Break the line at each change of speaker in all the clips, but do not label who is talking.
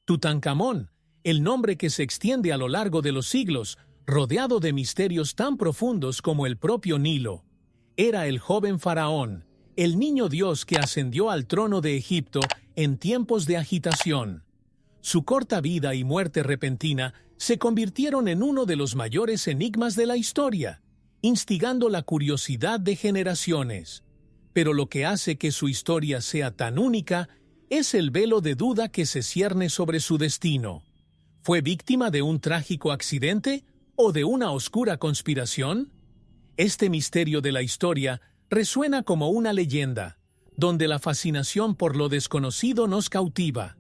Tutankamón, el nombre que se extiende a lo largo de los siglos, rodeado de misterios tan profundos como el propio Nilo. Era el joven faraón, el niño Dios que ascendió al trono de Egipto en tiempos de agitación. Su corta vida y muerte repentina se convirtieron en uno de los mayores enigmas de la historia, instigando la curiosidad de generaciones. Pero lo que hace que su historia sea tan única es el velo de duda que se cierne sobre su destino. ¿Fue víctima de un trágico accidente o de una oscura conspiración? Este misterio de la historia resuena como una leyenda, donde la fascinación por lo desconocido nos cautiva.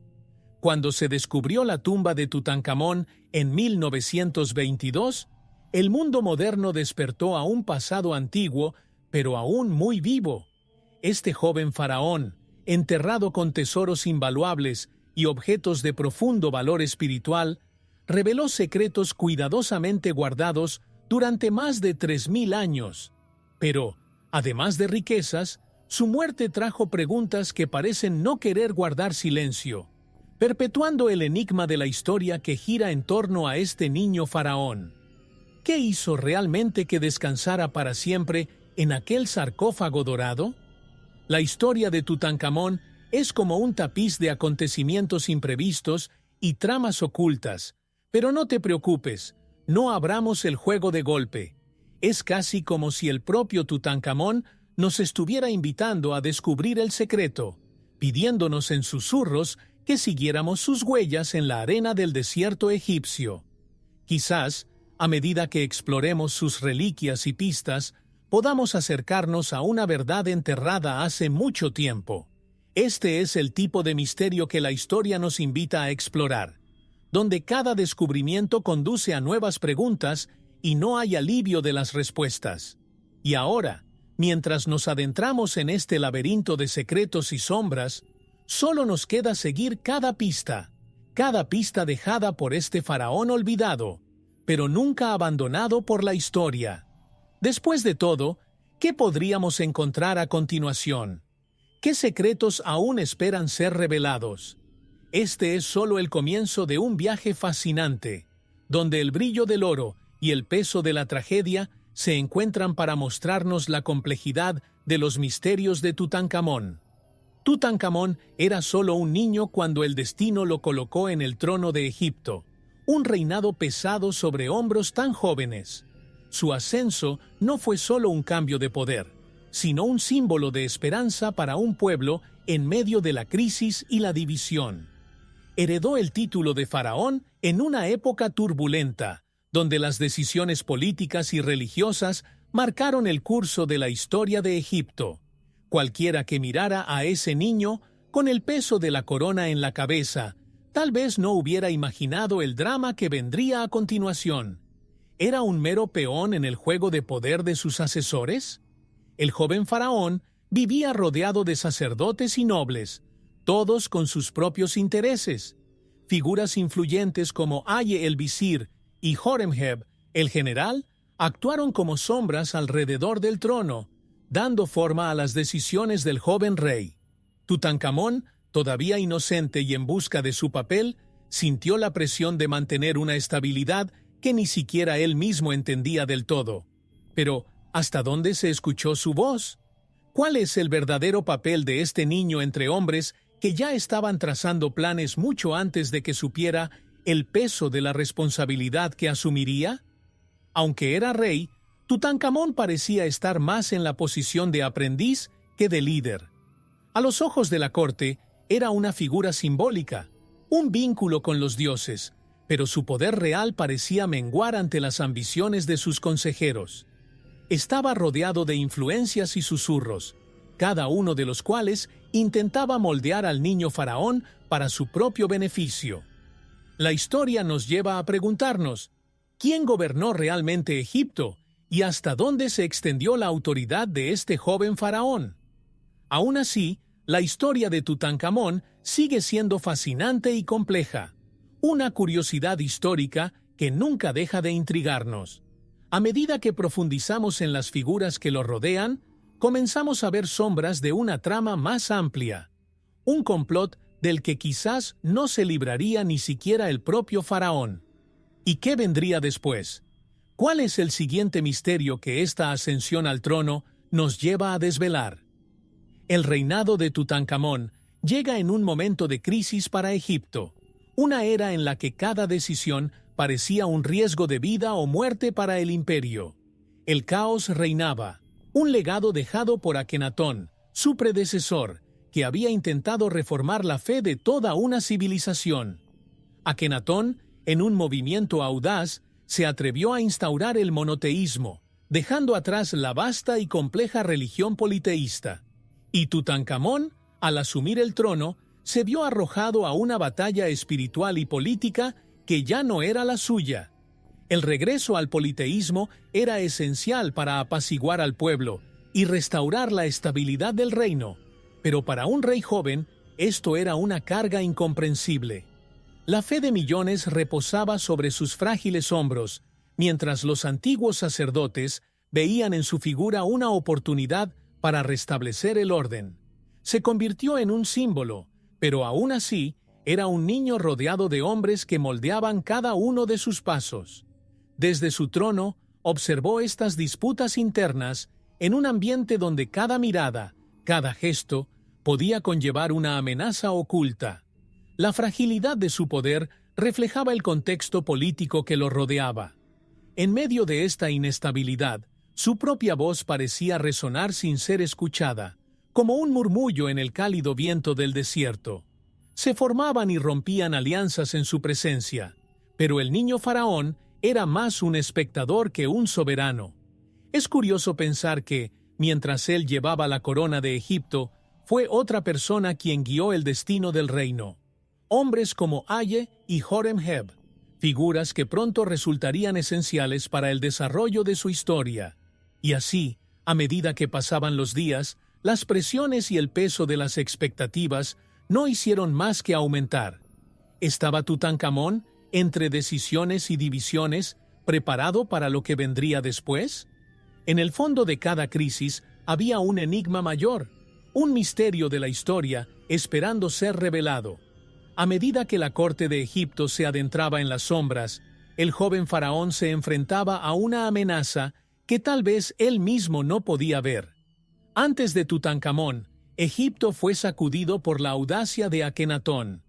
Cuando se descubrió la tumba de Tutankamón en 1922, el mundo moderno despertó a un pasado antiguo, pero aún muy vivo. Este joven faraón, enterrado con tesoros invaluables y objetos de profundo valor espiritual, reveló secretos cuidadosamente guardados durante más de 3000 años. Pero, además de riquezas, su muerte trajo preguntas que parecen no querer guardar silencio, perpetuando el enigma de la historia que gira en torno a este niño faraón. ¿Qué hizo realmente que descansara para siempre en aquel sarcófago dorado? La historia de Tutankamón es como un tapiz de acontecimientos imprevistos y tramas ocultas, pero no te preocupes, no abramos el juego de golpe. Es casi como si el propio Tutankamón nos estuviera invitando a descubrir el secreto, pidiéndonos en susurros que siguiéramos sus huellas en la arena del desierto egipcio. Quizás, a medida que exploremos sus reliquias y pistas, podamos acercarnos a una verdad enterrada hace mucho tiempo. Este es el tipo de misterio que la historia nos invita a explorar, donde cada descubrimiento conduce a nuevas preguntas y no hay alivio de las respuestas. Y ahora, mientras nos adentramos en este laberinto de secretos y sombras, solo nos queda seguir cada pista dejada por este faraón olvidado, pero nunca abandonado por la historia. Después de todo, ¿qué podríamos encontrar a continuación? ¿Qué secretos aún esperan ser revelados? Este es solo el comienzo de un viaje fascinante, donde el brillo del oro y el peso de la tragedia se encuentran para mostrarnos la complejidad de los misterios de Tutankamón. Tutankamón era solo un niño cuando el destino lo colocó en el trono de Egipto, un reinado pesado sobre hombros tan jóvenes. Su ascenso no fue solo un cambio de poder, sino un símbolo de esperanza para un pueblo en medio de la crisis y la división. Heredó el título de faraón en una época turbulenta, donde las decisiones políticas y religiosas marcaron el curso de la historia de Egipto. Cualquiera que mirara a ese niño, con el peso de la corona en la cabeza, tal vez no hubiera imaginado el drama que vendría a continuación. ¿Era un mero peón en el juego de poder de sus asesores? El joven faraón vivía rodeado de sacerdotes y nobles, todos con sus propios intereses. Figuras influyentes como Aye el visir y Horemheb, el general, actuaron como sombras alrededor del trono, dando forma a las decisiones del joven rey. Tutankamón, todavía inocente y en busca de su papel, sintió la presión de mantener una estabilidad que ni siquiera él mismo entendía del todo. Pero, ¿hasta dónde se escuchó su voz? ¿Cuál es el verdadero papel de este niño entre hombres que ya estaban trazando planes mucho antes de que supiera el peso de la responsabilidad que asumiría? Aunque era rey, Tutankamón parecía estar más en la posición de aprendiz que de líder. A los ojos de la corte, era una figura simbólica, un vínculo con los dioses, pero su poder real parecía menguar ante las ambiciones de sus consejeros. Estaba rodeado de influencias y susurros, cada uno de los cuales intentaba moldear al niño faraón para su propio beneficio. La historia nos lleva a preguntarnos, ¿quién gobernó realmente Egipto y hasta dónde se extendió la autoridad de este joven faraón? Aún así, la historia de Tutankamón sigue siendo fascinante y compleja, una curiosidad histórica que nunca deja de intrigarnos. A medida que profundizamos en las figuras que lo rodean, comenzamos a ver sombras de una trama más amplia, un complot del que quizás no se libraría ni siquiera el propio faraón. ¿Y qué vendría después? ¿Cuál es el siguiente misterio que esta ascensión al trono nos lleva a desvelar? El reinado de Tutankamón llega en un momento de crisis para Egipto, una era en la que cada decisión parecía un riesgo de vida o muerte para el imperio. El caos reinaba, un legado dejado por Akenatón, su predecesor, que había intentado reformar la fe de toda una civilización. Akenatón, en un movimiento audaz, se atrevió a instaurar el monoteísmo, dejando atrás la vasta y compleja religión politeísta. Y Tutankamón, al asumir el trono, se vio arrojado a una batalla espiritual y política que ya no era la suya. El regreso al politeísmo era esencial para apaciguar al pueblo y restaurar la estabilidad del reino, pero para un rey joven esto era una carga incomprensible. La fe de millones reposaba sobre sus frágiles hombros, mientras los antiguos sacerdotes veían en su figura una oportunidad para restablecer el orden. Se convirtió en un símbolo, pero aún así era un niño rodeado de hombres que moldeaban cada uno de sus pasos. Desde su trono observó estas disputas internas en un ambiente donde cada mirada, cada gesto, podía conllevar una amenaza oculta. La fragilidad de su poder reflejaba el contexto político que lo rodeaba. En medio de esta inestabilidad, su propia voz parecía resonar sin ser escuchada, como un murmullo en el cálido viento del desierto. Se formaban y rompían alianzas en su presencia, pero el niño faraón era más un espectador que un soberano. Es curioso pensar que, mientras él llevaba la corona de Egipto, fue otra persona quien guió el destino del reino. Hombres como Aye y Horemheb, figuras que pronto resultarían esenciales para el desarrollo de su historia. Y así, a medida que pasaban los días, las presiones y el peso de las expectativas no hicieron más que aumentar. ¿Estaba Tutankamón, entre decisiones y divisiones, preparado para lo que vendría después? En el fondo de cada crisis había un enigma mayor, un misterio de la historia esperando ser revelado. A medida que la corte de Egipto se adentraba en las sombras, el joven faraón se enfrentaba a una amenaza que tal vez él mismo no podía ver. Antes de Tutankamón, Egipto fue sacudido por la audacia de Akenatón,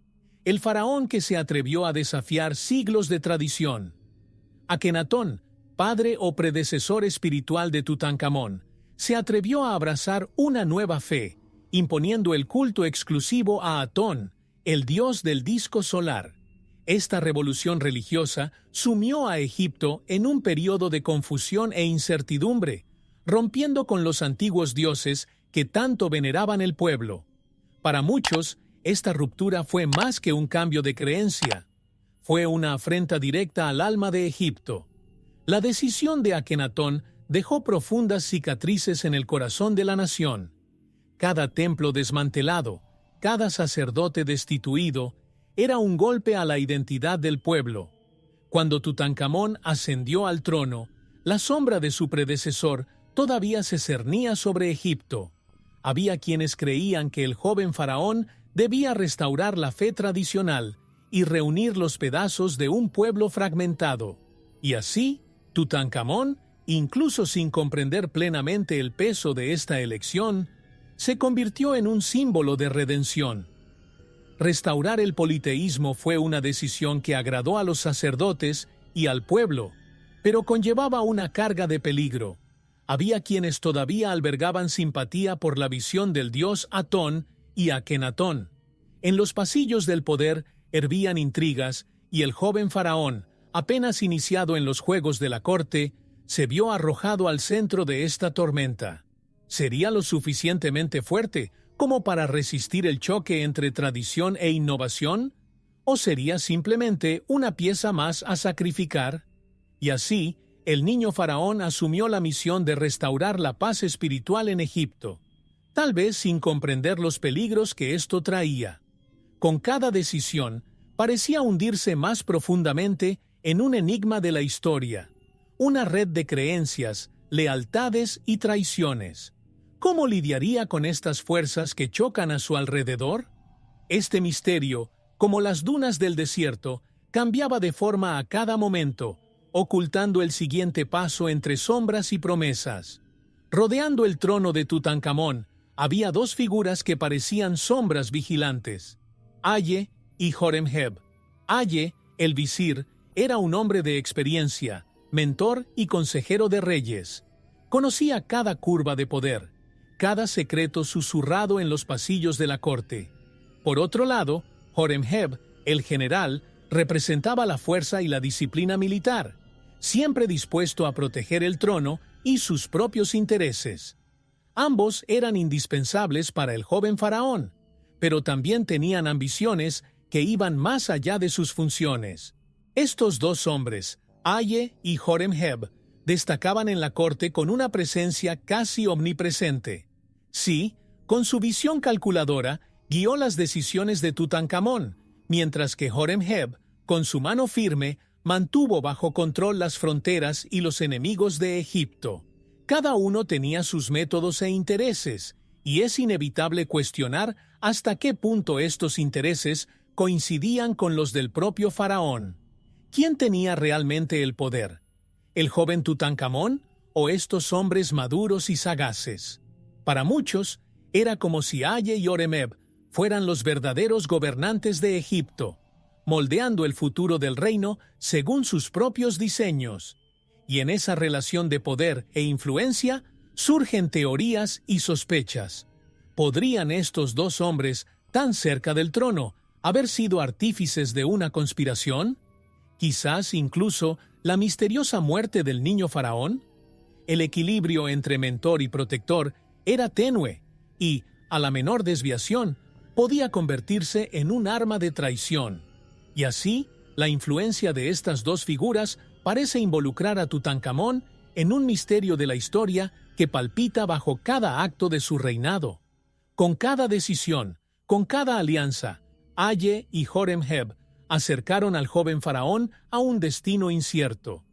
el faraón que se atrevió a desafiar siglos de tradición. Akenatón, padre o predecesor espiritual de Tutankamón, se atrevió a abrazar una nueva fe, imponiendo el culto exclusivo a Atón, el dios del disco solar. Esta revolución religiosa sumió a Egipto en un periodo de confusión e incertidumbre, rompiendo con los antiguos dioses que tanto veneraban el pueblo. Para muchos, esta ruptura fue más que un cambio de creencia. Fue una afrenta directa al alma de Egipto. La decisión de Akenatón dejó profundas cicatrices en el corazón de la nación. Cada templo desmantelado, cada sacerdote destituido, era un golpe a la identidad del pueblo. Cuando Tutankamón ascendió al trono, la sombra de su predecesor todavía se cernía sobre Egipto. Había quienes creían que el joven faraón debía restaurar la fe tradicional y reunir los pedazos de un pueblo fragmentado. Y así, Tutankamón, incluso sin comprender plenamente el peso de esta elección, se convirtió en un símbolo de redención. Restaurar el politeísmo fue una decisión que agradó a los sacerdotes y al pueblo, pero conllevaba una carga de peligro. Había quienes todavía albergaban simpatía por la visión del dios Atón y Akenatón. En los pasillos del poder hervían intrigas y el joven faraón, apenas iniciado en los juegos de la corte, se vio arrojado al centro de esta tormenta. ¿Sería lo suficientemente fuerte como para resistir el choque entre tradición e innovación? ¿O sería simplemente una pieza más a sacrificar? Y así, el niño faraón asumió la misión de restaurar la paz espiritual en Egipto, tal vez sin comprender los peligros que esto traía. Con cada decisión, parecía hundirse más profundamente en un enigma de la historia, una red de creencias, lealtades y traiciones. ¿Cómo lidiaría con estas fuerzas que chocan a su alrededor? Este misterio, como las dunas del desierto, cambiaba de forma a cada momento, ocultando el siguiente paso entre sombras y promesas. Rodeando el trono de Tutankamón, había dos figuras que parecían sombras vigilantes: Aye y Horemheb. Aye, el visir, era un hombre de experiencia, mentor y consejero de reyes. Conocía cada curva de poder, cada secreto susurrado en los pasillos de la corte. Por otro lado, Horemheb, el general, representaba la fuerza y la disciplina militar, siempre dispuesto a proteger el trono y sus propios intereses. Ambos eran indispensables para el joven faraón, pero también tenían ambiciones que iban más allá de sus funciones. Estos dos hombres, Aye y Horemheb, destacaban en la corte con una presencia casi omnipresente. Sí, con su visión calculadora, guió las decisiones de Tutankamón, mientras que Horemheb, con su mano firme, mantuvo bajo control las fronteras y los enemigos de Egipto. Cada uno tenía sus métodos e intereses, y es inevitable cuestionar hasta qué punto estos intereses coincidían con los del propio faraón. ¿Quién tenía realmente el poder? ¿El joven Tutankamón o estos hombres maduros y sagaces? Para muchos, era como si Aye y Horemheb fueran los verdaderos gobernantes de Egipto, moldeando el futuro del reino según sus propios diseños. Y en esa relación de poder e influencia surgen teorías y sospechas. ¿Podrían estos dos hombres, tan cerca del trono, haber sido artífices de una conspiración? Quizás incluso la misteriosa muerte del niño faraón. El equilibrio entre mentor y protector era tenue y, a la menor desviación, podía convertirse en un arma de traición. Y así, la influencia de estas dos figuras parece involucrar a Tutankamón en un misterio de la historia que palpita bajo cada acto de su reinado. Con cada decisión, con cada alianza, Aye y Horemheb acercaron al joven faraón a un destino incierto.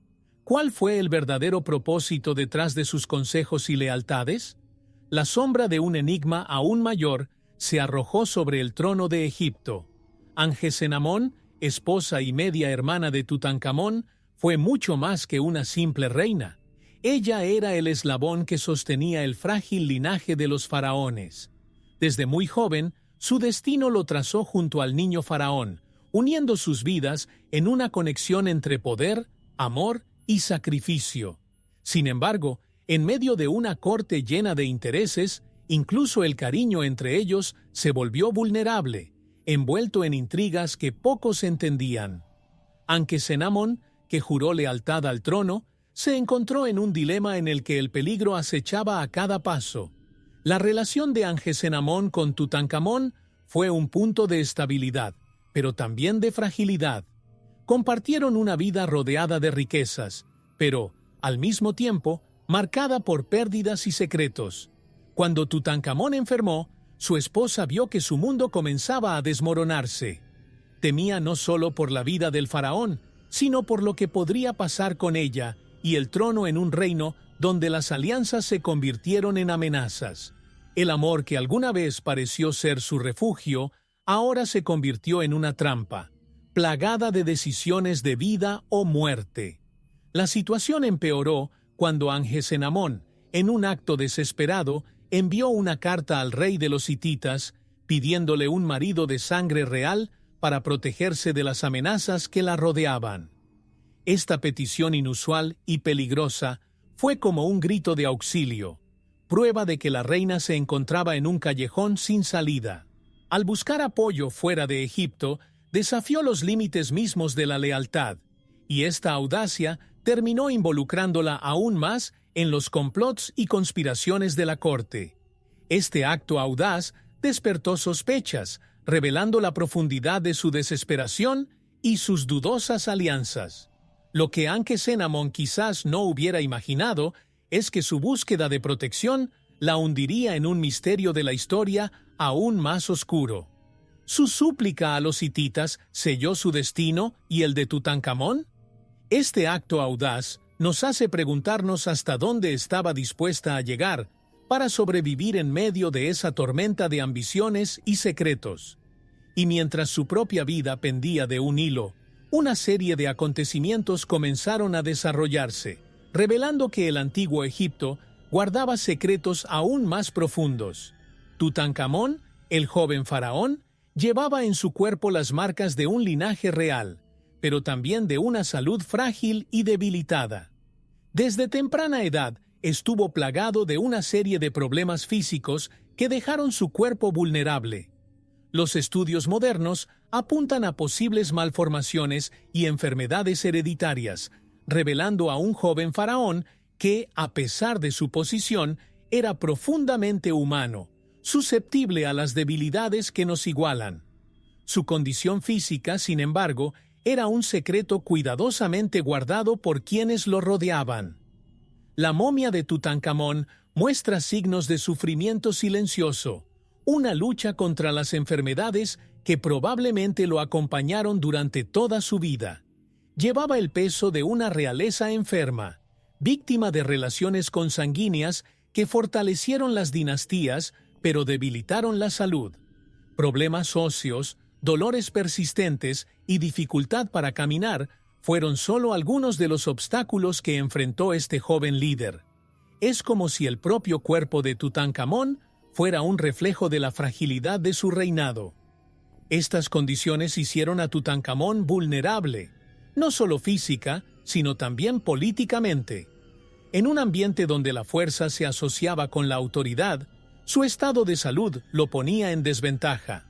¿Cuál fue el verdadero propósito detrás de sus consejos y lealtades? La sombra de un enigma aún mayor se arrojó sobre el trono de Egipto. Angesenamón, esposa y media hermana de Tutankamón, fue mucho más que una simple reina. Ella era el eslabón que sostenía el frágil linaje de los faraones. Desde muy joven, su destino lo trazó junto al niño faraón, uniendo sus vidas en una conexión entre poder, amor y sacrificio. Sin embargo, en medio de una corte llena de intereses, incluso el cariño entre ellos se volvió vulnerable, envuelto en intrigas que pocos entendían. Angesenamón, que juró lealtad al trono, se encontró en un dilema en el que el peligro acechaba a cada paso. La relación de Angesenamón con Tutankamón fue un punto de estabilidad, pero también de fragilidad. Compartieron una vida rodeada de riquezas, pero, al mismo tiempo, marcada por pérdidas y secretos. Cuando Tutankamón enfermó, su esposa vio que su mundo comenzaba a desmoronarse. Temía no solo por la vida del faraón, sino por lo que podría pasar con ella y el trono en un reino donde las alianzas se convirtieron en amenazas. El amor que alguna vez pareció ser su refugio, ahora se convirtió en una trampa, plagada de decisiones de vida o muerte. La situación empeoró cuando Angesenamón, en un acto desesperado, envió una carta al rey de los hititas, pidiéndole un marido de sangre real para protegerse de las amenazas que la rodeaban. Esta petición inusual y peligrosa fue como un grito de auxilio, prueba de que la reina se encontraba en un callejón sin salida. Al buscar apoyo fuera de Egipto, desafió los límites mismos de la lealtad, y esta audacia terminó involucrándola aún más en los complots y conspiraciones de la corte. Este acto audaz despertó sospechas, revelando la profundidad de su desesperación y sus dudosas alianzas. Lo que Angesenamón quizás no hubiera imaginado es que su búsqueda de protección la hundiría en un misterio de la historia aún más oscuro. ¿Su súplica a los hititas selló su destino y el de Tutankamón? Este acto audaz nos hace preguntarnos hasta dónde estaba dispuesta a llegar para sobrevivir en medio de esa tormenta de ambiciones y secretos. Y mientras su propia vida pendía de un hilo, una serie de acontecimientos comenzaron a desarrollarse, revelando que el antiguo Egipto guardaba secretos aún más profundos. Tutankamón, el joven faraón, llevaba en su cuerpo las marcas de un linaje real, pero también de una salud frágil y debilitada. Desde temprana edad estuvo plagado de una serie de problemas físicos que dejaron su cuerpo vulnerable. Los estudios modernos apuntan a posibles malformaciones y enfermedades hereditarias, revelando a un joven faraón que, a pesar de su posición, era profundamente humano, susceptible a las debilidades que nos igualan. Su condición física, sin embargo, era un secreto cuidadosamente guardado por quienes lo rodeaban. La momia de Tutankamón muestra signos de sufrimiento silencioso, una lucha contra las enfermedades que probablemente lo acompañaron durante toda su vida. Llevaba el peso de una realeza enferma, víctima de relaciones consanguíneas que fortalecieron las dinastías, pero debilitaron la salud. Problemas óseos, dolores persistentes y dificultad para caminar fueron solo algunos de los obstáculos que enfrentó este joven líder. Es como si el propio cuerpo de Tutankamón fuera un reflejo de la fragilidad de su reinado. Estas condiciones hicieron a Tutankamón vulnerable, no solo física, sino también políticamente. En un ambiente donde la fuerza se asociaba con la autoridad, su estado de salud lo ponía en desventaja.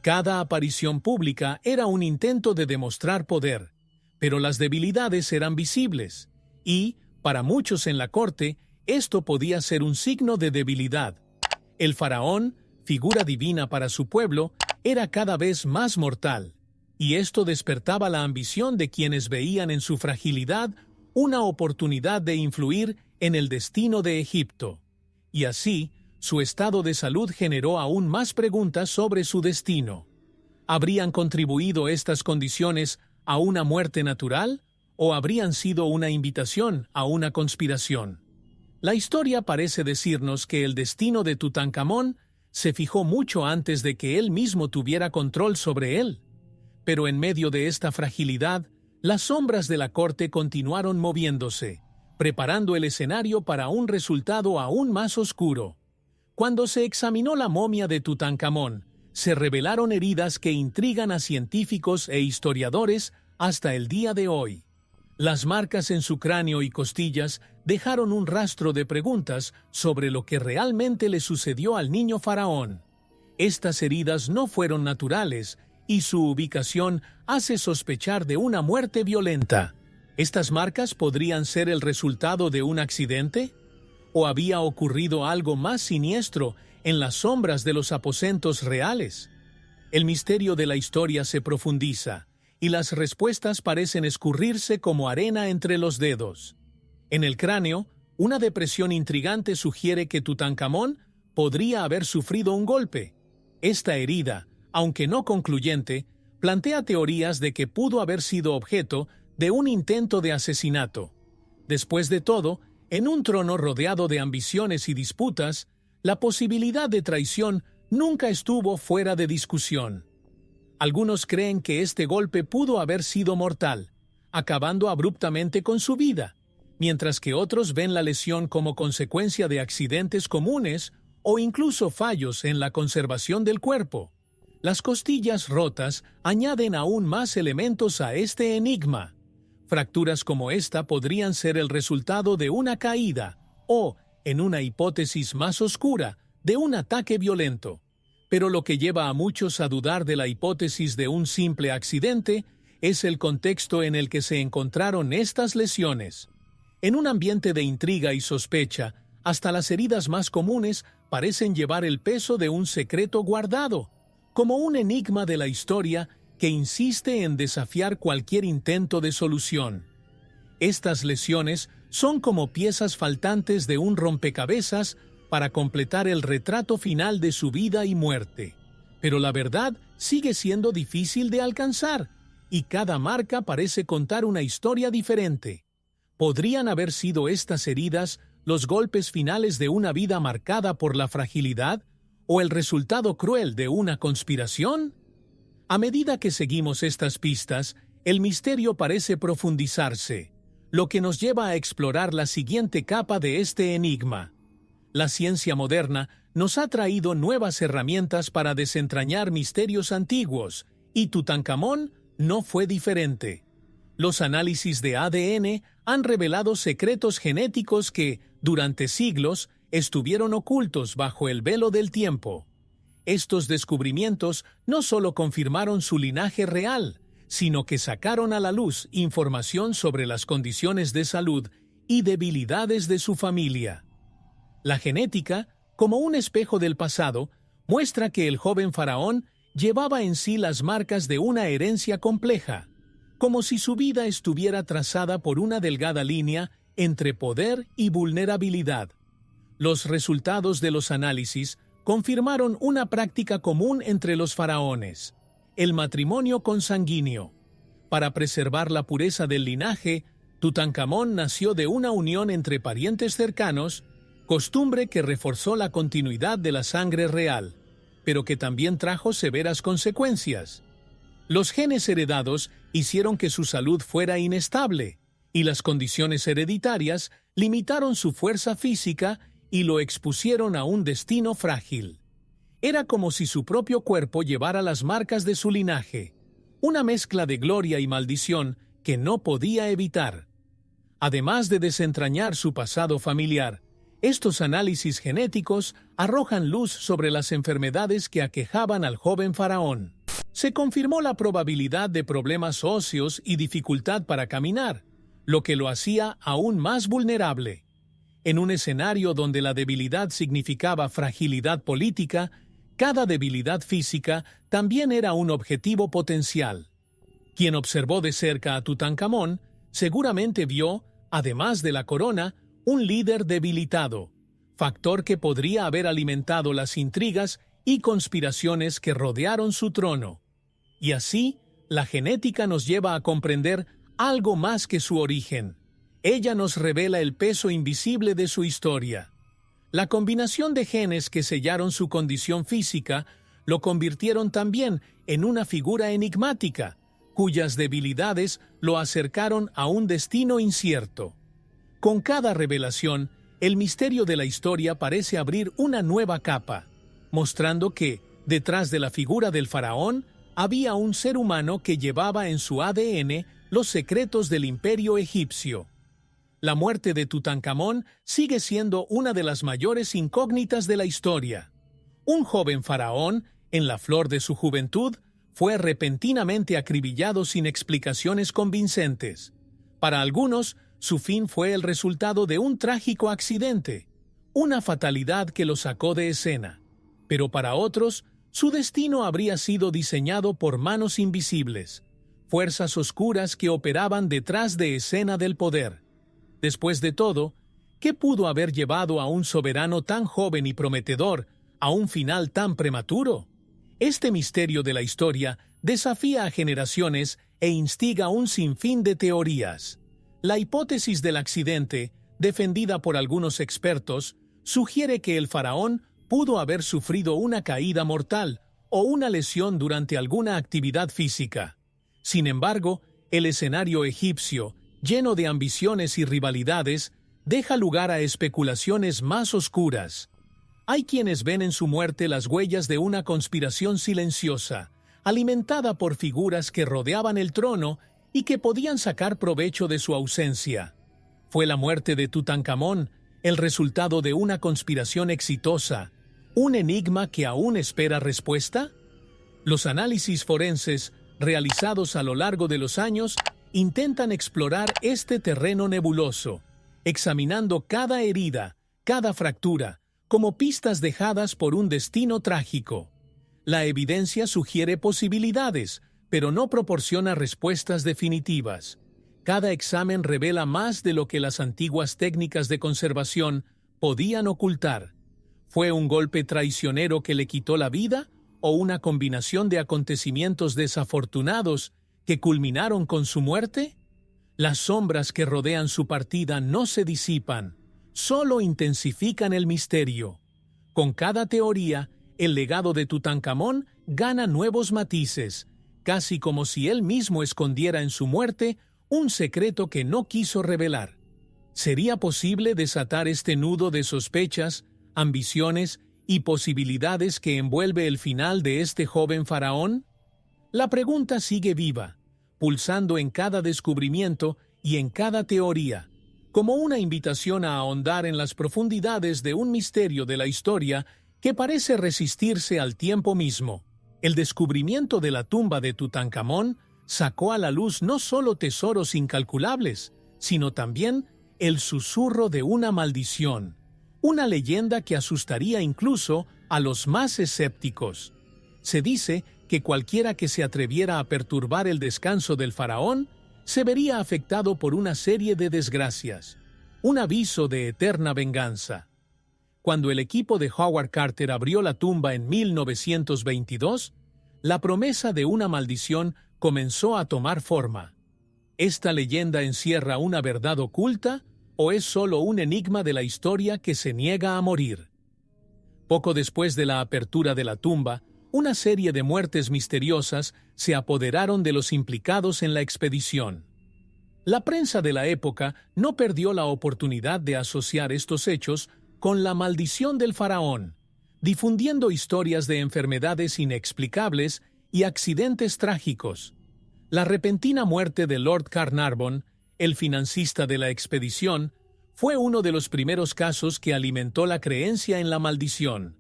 Cada aparición pública era un intento de demostrar poder, pero las debilidades eran visibles, y, para muchos en la corte, esto podía ser un signo de debilidad. El faraón, figura divina para su pueblo, era cada vez más mortal, y esto despertaba la ambición de quienes veían en su fragilidad una oportunidad de influir en el destino de Egipto. Y así, su estado de salud generó aún más preguntas sobre su destino. ¿Habrían contribuido estas condiciones a una muerte natural o habrían sido una invitación a una conspiración? La historia parece decirnos que el destino de Tutankamón se fijó mucho antes de que él mismo tuviera control sobre él. Pero en medio de esta fragilidad, las sombras de la corte continuaron moviéndose, preparando el escenario para un resultado aún más oscuro. Cuando se examinó la momia de Tutankamón, se revelaron heridas que intrigan a científicos e historiadores hasta el día de hoy. Las marcas en su cráneo y costillas dejaron un rastro de preguntas sobre lo que realmente le sucedió al niño faraón. Estas heridas no fueron naturales y su ubicación hace sospechar de una muerte violenta. ¿Estas marcas podrían ser el resultado de un accidente? ¿O había ocurrido algo más siniestro en las sombras de los aposentos reales? El misterio de la historia se profundiza, y las respuestas parecen escurrirse como arena entre los dedos. En el cráneo, una depresión intrigante sugiere que Tutankamón podría haber sufrido un golpe. Esta herida, aunque no concluyente, plantea teorías de que pudo haber sido objeto de un intento de asesinato. Después de todo, en un trono rodeado de ambiciones y disputas, la posibilidad de traición nunca estuvo fuera de discusión. Algunos creen que este golpe pudo haber sido mortal, acabando abruptamente con su vida, mientras que otros ven la lesión como consecuencia de accidentes comunes o incluso fallos en la conservación del cuerpo. Las costillas rotas añaden aún más elementos a este enigma. Fracturas como esta podrían ser el resultado de una caída o, en una hipótesis más oscura, de un ataque violento. Pero lo que lleva a muchos a dudar de la hipótesis de un simple accidente es el contexto en el que se encontraron estas lesiones. En un ambiente de intriga y sospecha, hasta las heridas más comunes parecen llevar el peso de un secreto guardado, como un enigma de la historia que insiste en desafiar cualquier intento de solución. Estas lesiones son como piezas faltantes de un rompecabezas para completar el retrato final de su vida y muerte. Pero la verdad sigue siendo difícil de alcanzar, y cada marca parece contar una historia diferente. ¿Podrían haber sido estas heridas los golpes finales de una vida marcada por la fragilidad o el resultado cruel de una conspiración? A medida que seguimos estas pistas, el misterio parece profundizarse, lo que nos lleva a explorar la siguiente capa de este enigma. La ciencia moderna nos ha traído nuevas herramientas para desentrañar misterios antiguos, y Tutankamón no fue diferente. Los análisis de ADN han revelado secretos genéticos que, durante siglos, estuvieron ocultos bajo el velo del tiempo. Estos descubrimientos no solo confirmaron su linaje real, sino que sacaron a la luz información sobre las condiciones de salud y debilidades de su familia. La genética, como un espejo del pasado, muestra que el joven faraón llevaba en sí las marcas de una herencia compleja, como si su vida estuviera trazada por una delgada línea entre poder y vulnerabilidad. Los resultados de los análisis confirmaron una práctica común entre los faraones: el matrimonio consanguíneo. Para preservar la pureza del linaje, Tutankamón nació de una unión entre parientes cercanos, costumbre que reforzó la continuidad de la sangre real, pero que también trajo severas consecuencias. Los genes heredados hicieron que su salud fuera inestable, y las condiciones hereditarias limitaron su fuerza física y lo expusieron a un destino frágil. Era como si su propio cuerpo llevara las marcas de su linaje, una mezcla de gloria y maldición que no podía evitar. Además de desentrañar su pasado familiar, estos análisis genéticos arrojan luz sobre las enfermedades que aquejaban al joven faraón. Se confirmó la probabilidad de problemas óseos y dificultad para caminar, lo que lo hacía aún más vulnerable. En un escenario donde la debilidad significaba fragilidad política, cada debilidad física también era un objetivo potencial. Quien observó de cerca a Tutankamón seguramente vio, además de la corona, un líder debilitado, factor que podría haber alimentado las intrigas y conspiraciones que rodearon su trono. Y así, la genética nos lleva a comprender algo más que su origen. Ella nos revela el peso invisible de su historia. La combinación de genes que sellaron su condición física lo convirtieron también en una figura enigmática, cuyas debilidades lo acercaron a un destino incierto. Con cada revelación, el misterio de la historia parece abrir una nueva capa, mostrando que, detrás de la figura del faraón, había un ser humano que llevaba en su ADN los secretos del imperio egipcio. La muerte de Tutankamón sigue siendo una de las mayores incógnitas de la historia. Un joven faraón, en la flor de su juventud, fue repentinamente acribillado sin explicaciones convincentes. Para algunos, su fin fue el resultado de un trágico accidente, una fatalidad que lo sacó de escena. Pero para otros, su destino habría sido diseñado por manos invisibles, fuerzas oscuras que operaban detrás de escena del poder. Después de todo, ¿qué pudo haber llevado a un soberano tan joven y prometedor a un final tan prematuro? Este misterio de la historia desafía a generaciones e instiga un sinfín de teorías. La hipótesis del accidente, defendida por algunos expertos, sugiere que el faraón pudo haber sufrido una caída mortal o una lesión durante alguna actividad física. Sin embargo, el escenario egipcio, lleno de ambiciones y rivalidades, deja lugar a especulaciones más oscuras. Hay quienes ven en su muerte las huellas de una conspiración silenciosa, alimentada por figuras que rodeaban el trono y que podían sacar provecho de su ausencia. ¿Fue la muerte de Tutankamón el resultado de una conspiración exitosa, un enigma que aún espera respuesta? Los análisis forenses, realizados a lo largo de los años, intentan explorar este terreno nebuloso, examinando cada herida, cada fractura, como pistas dejadas por un destino trágico. La evidencia sugiere posibilidades, pero no proporciona respuestas definitivas. Cada examen revela más de lo que las antiguas técnicas de conservación podían ocultar. ¿Fue un golpe traicionero que le quitó la vida o una combinación de acontecimientos desafortunados que culminaron con su muerte? Las sombras que rodean su partida no se disipan, solo intensifican el misterio. Con cada teoría, el legado de Tutankamón gana nuevos matices, casi como si él mismo escondiera en su muerte un secreto que no quiso revelar. ¿Sería posible desatar este nudo de sospechas, ambiciones y posibilidades que envuelve el final de este joven faraón? La pregunta sigue viva, pulsando en cada descubrimiento y en cada teoría, como una invitación a ahondar en las profundidades de un misterio de la historia que parece resistirse al tiempo mismo. El descubrimiento de la tumba de Tutankamón sacó a la luz no solo tesoros incalculables, sino también el susurro de una maldición, una leyenda que asustaría incluso a los más escépticos. Se dice que cualquiera que se atreviera a perturbar el descanso del faraón se vería afectado por una serie de desgracias, un aviso de eterna venganza. Cuando el equipo de Howard Carter abrió la tumba en 1922, la promesa de una maldición comenzó a tomar forma. ¿Esta leyenda encierra una verdad oculta o es solo un enigma de la historia que se niega a morir? Poco después de la apertura de la tumba, una serie de muertes misteriosas se apoderaron de los implicados en la expedición. La prensa de la época no perdió la oportunidad de asociar estos hechos con la maldición del faraón, difundiendo historias de enfermedades inexplicables y accidentes trágicos. La repentina muerte de Lord Carnarvon, el financista de la expedición, fue uno de los primeros casos que alimentó la creencia en la maldición.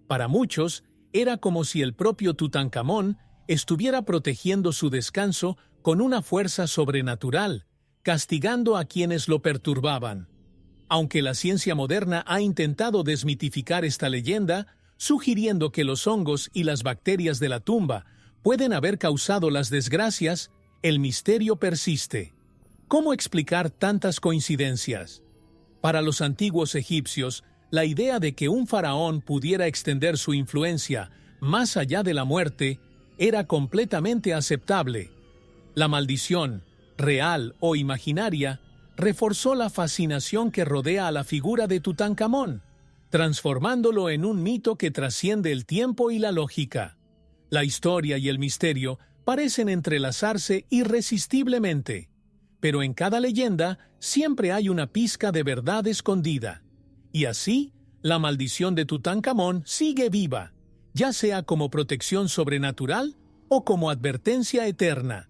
Para muchos, era como si el propio Tutankamón estuviera protegiendo su descanso con una fuerza sobrenatural, castigando a quienes lo perturbaban. Aunque la ciencia moderna ha intentado desmitificar esta leyenda, sugiriendo que los hongos y las bacterias de la tumba pueden haber causado las desgracias, el misterio persiste. ¿Cómo explicar tantas coincidencias? Para los antiguos egipcios, la idea de que un faraón pudiera extender su influencia más allá de la muerte era completamente aceptable. La maldición, real o imaginaria, reforzó la fascinación que rodea a la figura de Tutankamón, transformándolo en un mito que trasciende el tiempo y la lógica. La historia y el misterio parecen entrelazarse irresistiblemente, pero en cada leyenda siempre hay una pizca de verdad escondida. Y así, la maldición de Tutankamón sigue viva, ya sea como protección sobrenatural o como advertencia eterna.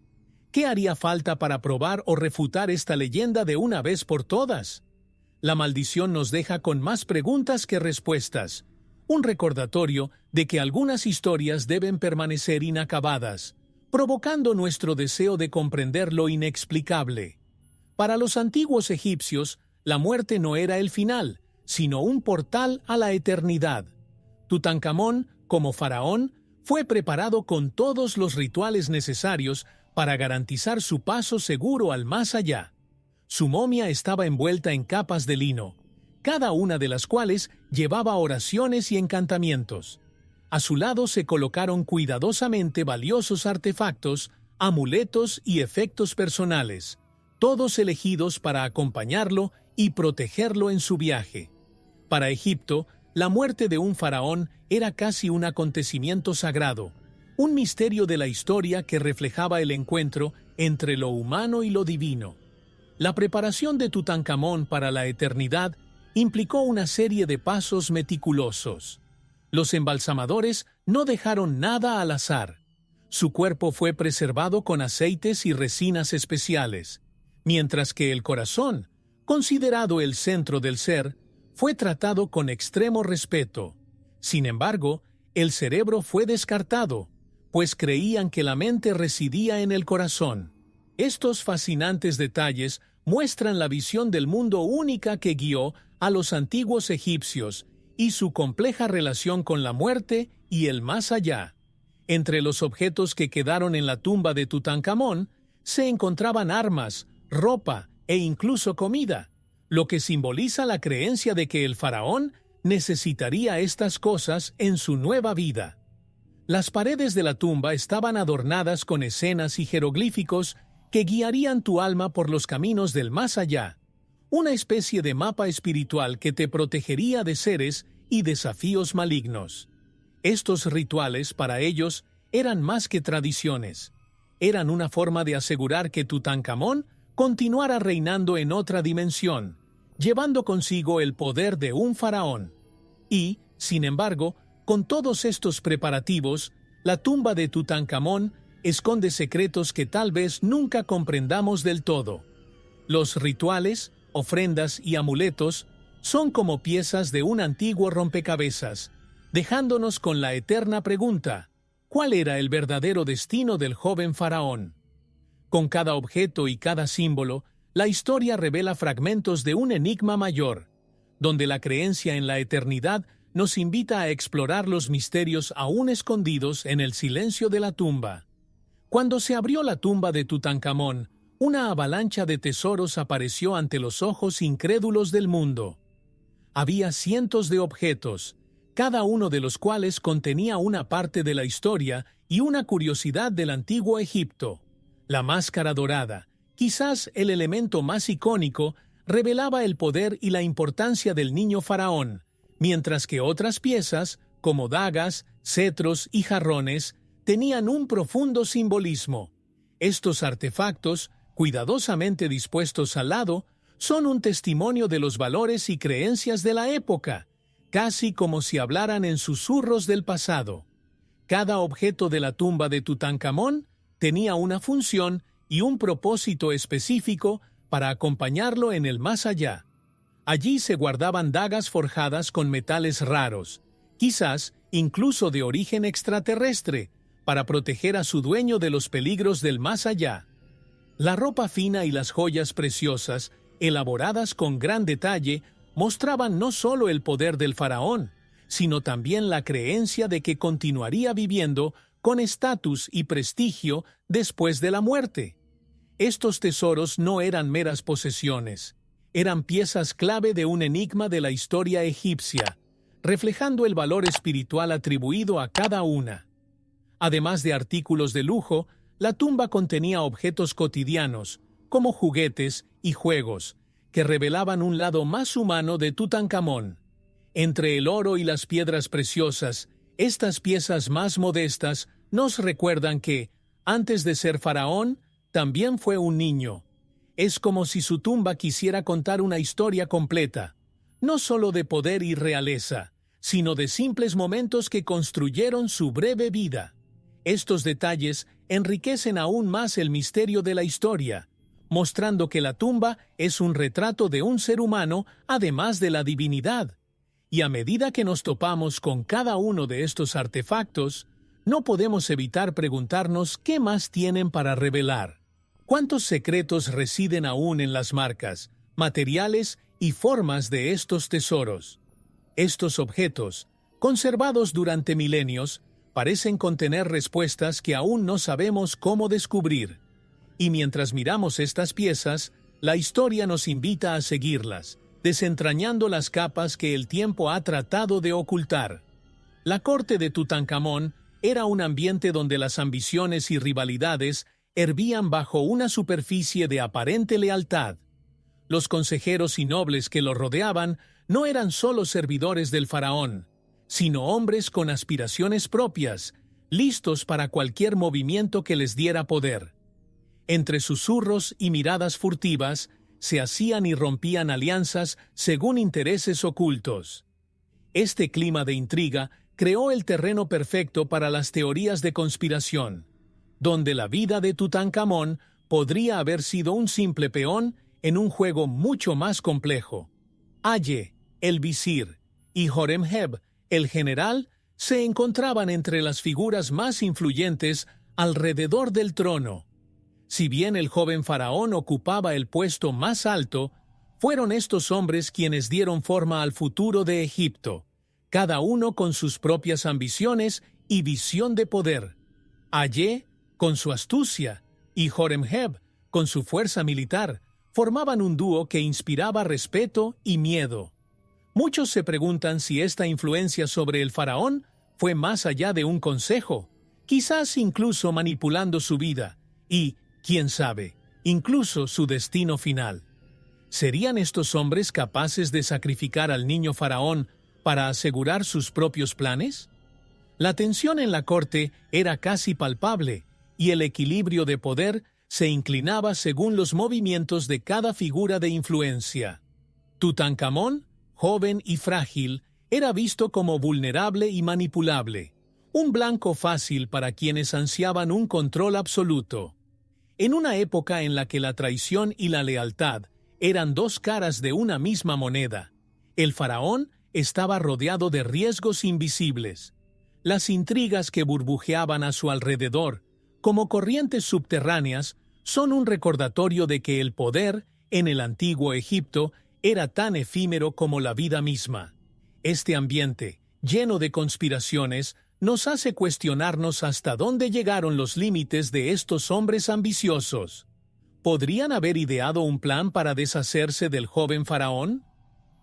¿Qué haría falta para probar o refutar esta leyenda de una vez por todas? La maldición nos deja con más preguntas que respuestas, un recordatorio de que algunas historias deben permanecer inacabadas, provocando nuestro deseo de comprender lo inexplicable. Para los antiguos egipcios, la muerte no era el final, sino un portal a la eternidad. Tutankamón, como faraón, fue preparado con todos los rituales necesarios para garantizar su paso seguro al más allá. Su momia estaba envuelta en capas de lino, cada una de las cuales llevaba oraciones y encantamientos. A su lado se colocaron cuidadosamente valiosos artefactos, amuletos y efectos personales, todos elegidos para acompañarlo y protegerlo en su viaje. Para Egipto, la muerte de un faraón era casi un acontecimiento sagrado, un misterio de la historia que reflejaba el encuentro entre lo humano y lo divino. La preparación de Tutankamón para la eternidad implicó una serie de pasos meticulosos. Los embalsamadores no dejaron nada al azar. Su cuerpo fue preservado con aceites y resinas especiales, mientras que el corazón, considerado el centro del ser, fue tratado con extremo respeto. Sin embargo, el cerebro fue descartado, pues creían que la mente residía en el corazón. Estos fascinantes detalles muestran la visión del mundo única que guió a los antiguos egipcios y su compleja relación con la muerte y el más allá. Entre los objetos que quedaron en la tumba de Tutankamón se encontraban armas, ropa e incluso comida, lo que simboliza la creencia de que el faraón necesitaría estas cosas en su nueva vida. Las paredes de la tumba estaban adornadas con escenas y jeroglíficos que guiarían tu alma por los caminos del más allá, una especie de mapa espiritual que te protegería de seres y desafíos malignos. Estos rituales, para ellos, eran más que tradiciones, eran una forma de asegurar que Tutankamón continuara reinando en otra dimensión, llevando consigo el poder de un faraón. Y, sin embargo, con todos estos preparativos, la tumba de Tutankamón esconde secretos que tal vez nunca comprendamos del todo. Los rituales, ofrendas y amuletos son como piezas de un antiguo rompecabezas, dejándonos con la eterna pregunta: ¿cuál era el verdadero destino del joven faraón? Con cada objeto y cada símbolo, la historia revela fragmentos de un enigma mayor, donde la creencia en la eternidad nos invita a explorar los misterios aún escondidos en el silencio de la tumba. Cuando se abrió la tumba de Tutankamón, una avalancha de tesoros apareció ante los ojos incrédulos del mundo. Había cientos de objetos, cada uno de los cuales contenía una parte de la historia y una curiosidad del antiguo Egipto. La máscara dorada, quizás el elemento más icónico, revelaba el poder y la importancia del niño faraón, mientras que otras piezas, como dagas, cetros y jarrones, tenían un profundo simbolismo. Estos artefactos, cuidadosamente dispuestos al lado, son un testimonio de los valores y creencias de la época, casi como si hablaran en susurros del pasado. Cada objeto de la tumba de Tutankamón tenía una función y un propósito específico para acompañarlo en el más allá. Allí se guardaban dagas forjadas con metales raros, quizás incluso de origen extraterrestre, para proteger a su dueño de los peligros del más allá. La ropa fina y las joyas preciosas, elaboradas con gran detalle, mostraban no solo el poder del faraón, sino también la creencia de que continuaría viviendo con estatus y prestigio después de la muerte. Estos tesoros no eran meras posesiones, eran piezas clave de un enigma de la historia egipcia, reflejando el valor espiritual atribuido a cada una. Además de artículos de lujo, la tumba contenía objetos cotidianos, como juguetes y juegos, que revelaban un lado más humano de Tutankamón. Entre el oro y las piedras preciosas, estas piezas más modestas nos recuerdan que, antes de ser faraón, también fue un niño. Es como si su tumba quisiera contar una historia completa, no solo de poder y realeza, sino de simples momentos que construyeron su breve vida. Estos detalles enriquecen aún más el misterio de la historia, mostrando que la tumba es un retrato de un ser humano además de la divinidad. Y a medida que nos topamos con cada uno de estos artefactos, no podemos evitar preguntarnos qué más tienen para revelar. ¿Cuántos secretos residen aún en las marcas, materiales y formas de estos tesoros? Estos objetos, conservados durante milenios, parecen contener respuestas que aún no sabemos cómo descubrir. Y mientras miramos estas piezas, la historia nos invita a seguirlas, desentrañando las capas que el tiempo ha tratado de ocultar. La corte de Tutankamón era un ambiente donde las ambiciones y rivalidades hervían bajo una superficie de aparente lealtad. Los consejeros y nobles que lo rodeaban no eran solo servidores del faraón, sino hombres con aspiraciones propias, listos para cualquier movimiento que les diera poder. Entre susurros y miradas furtivas, se hacían y rompían alianzas según intereses ocultos. Este clima de intriga creó el terreno perfecto para las teorías de conspiración, donde la vida de Tutankamón podría haber sido un simple peón en un juego mucho más complejo. Aye, el visir, y Horemheb, el general, se encontraban entre las figuras más influyentes alrededor del trono. Si bien el joven faraón ocupaba el puesto más alto, fueron estos hombres quienes dieron forma al futuro de Egipto, cada uno con sus propias ambiciones y visión de poder. Aye, con su astucia, y Horemheb, con su fuerza militar, formaban un dúo que inspiraba respeto y miedo. Muchos se preguntan si esta influencia sobre el faraón fue más allá de un consejo, quizás incluso manipulando su vida y, quién sabe, incluso su destino final. ¿Serían estos hombres capaces de sacrificar al niño faraón para asegurar sus propios planes? La tensión en la corte era casi palpable, y el equilibrio de poder se inclinaba según los movimientos de cada figura de influencia. Tutankamón, joven y frágil, era visto como vulnerable y manipulable, un blanco fácil para quienes ansiaban un control absoluto. En una época en la que la traición y la lealtad eran dos caras de una misma moneda, el faraón estaba rodeado de riesgos invisibles. Las intrigas que burbujeaban a su alrededor, como corrientes subterráneas, son un recordatorio de que el poder, en el antiguo Egipto, era tan efímero como la vida misma. Este ambiente, lleno de conspiraciones, nos hace cuestionarnos hasta dónde llegaron los límites de estos hombres ambiciosos. ¿Podrían haber ideado un plan para deshacerse del joven faraón?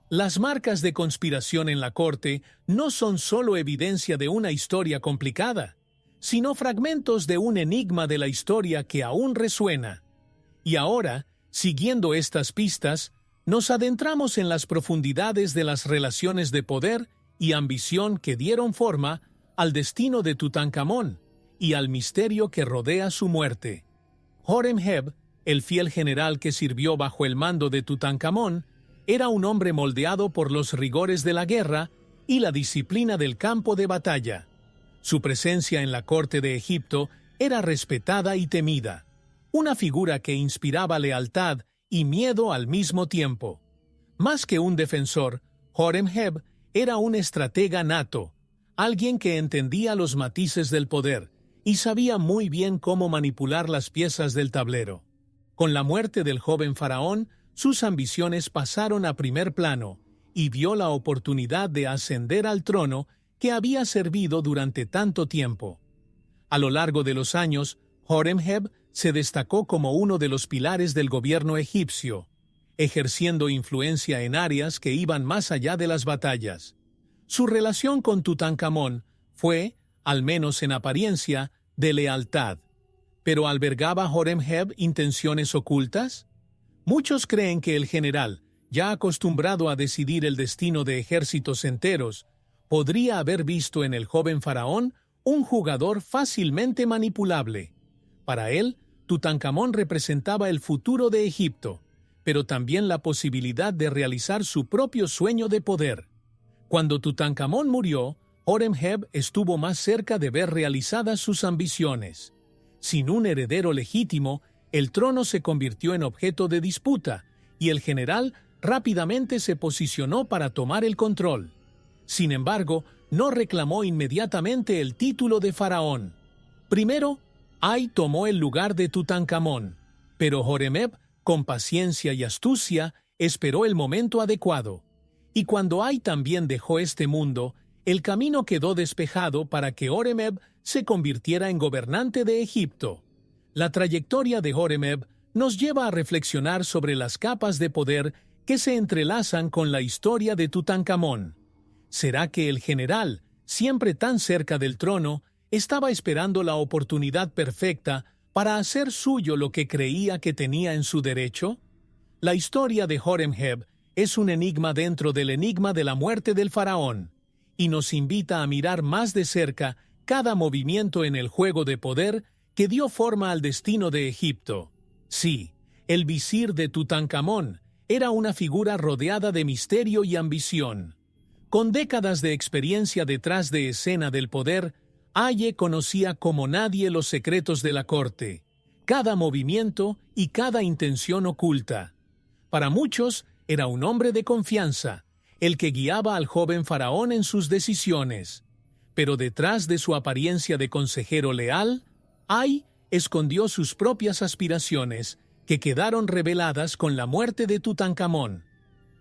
Las marcas de conspiración en la corte no son solo evidencia de una historia complicada, sino fragmentos de un enigma de la historia que aún resuena. Y ahora, siguiendo estas pistas, nos adentramos en las profundidades de las relaciones de poder y ambición que dieron forma al destino de Tutankamón y al misterio que rodea su muerte. Horemheb, el fiel general que sirvió bajo el mando de Tutankamón, era un hombre moldeado por los rigores de la guerra y la disciplina del campo de batalla. Su presencia en la corte de Egipto era respetada y temida, una figura que inspiraba lealtad y miedo al mismo tiempo. Más que un defensor, Horemheb era un estratega nato, alguien que entendía los matices del poder y sabía muy bien cómo manipular las piezas del tablero. Con la muerte del joven faraón, sus ambiciones pasaron a primer plano y vio la oportunidad de ascender al trono que había servido durante tanto tiempo. A lo largo de los años, Horemheb se destacó como uno de los pilares del gobierno egipcio, ejerciendo influencia en áreas que iban más allá de las batallas. Su relación con Tutankamón fue, al menos en apariencia, de lealtad. ¿Pero albergaba Horemheb intenciones ocultas? Muchos creen que el general, ya acostumbrado a decidir el destino de ejércitos enteros, podría haber visto en el joven faraón un jugador fácilmente manipulable. Para él, Tutankamón representaba el futuro de Egipto, pero también la posibilidad de realizar su propio sueño de poder. Cuando Tutankamón murió, Horemheb estuvo más cerca de ver realizadas sus ambiciones. Sin un heredero legítimo, el trono se convirtió en objeto de disputa, y el general rápidamente se posicionó para tomar el control. Sin embargo, no reclamó inmediatamente el título de faraón. Primero, Ay tomó el lugar de Tutankamón, pero Horemheb, con paciencia y astucia, esperó el momento adecuado. Y cuando Ay también dejó este mundo, el camino quedó despejado para que Horemheb se convirtiera en gobernante de Egipto. La trayectoria de Horemheb nos lleva a reflexionar sobre las capas de poder que se entrelazan con la historia de Tutankamón. ¿Será que el general, siempre tan cerca del trono, estaba esperando la oportunidad perfecta para hacer suyo lo que creía que tenía en su derecho? La historia de Horemheb es un enigma dentro del enigma de la muerte del faraón, y nos invita a mirar más de cerca cada movimiento en el juego de poder que dio forma al destino de Egipto. Sí, el visir de Tutankamón era una figura rodeada de misterio y ambición. Con décadas de experiencia detrás de escena del poder, Aye conocía como nadie los secretos de la corte, cada movimiento y cada intención oculta. Para muchos, era un hombre de confianza, el que guiaba al joven faraón en sus decisiones. Pero detrás de su apariencia de consejero leal, Ay escondió sus propias aspiraciones, que quedaron reveladas con la muerte de Tutankamón.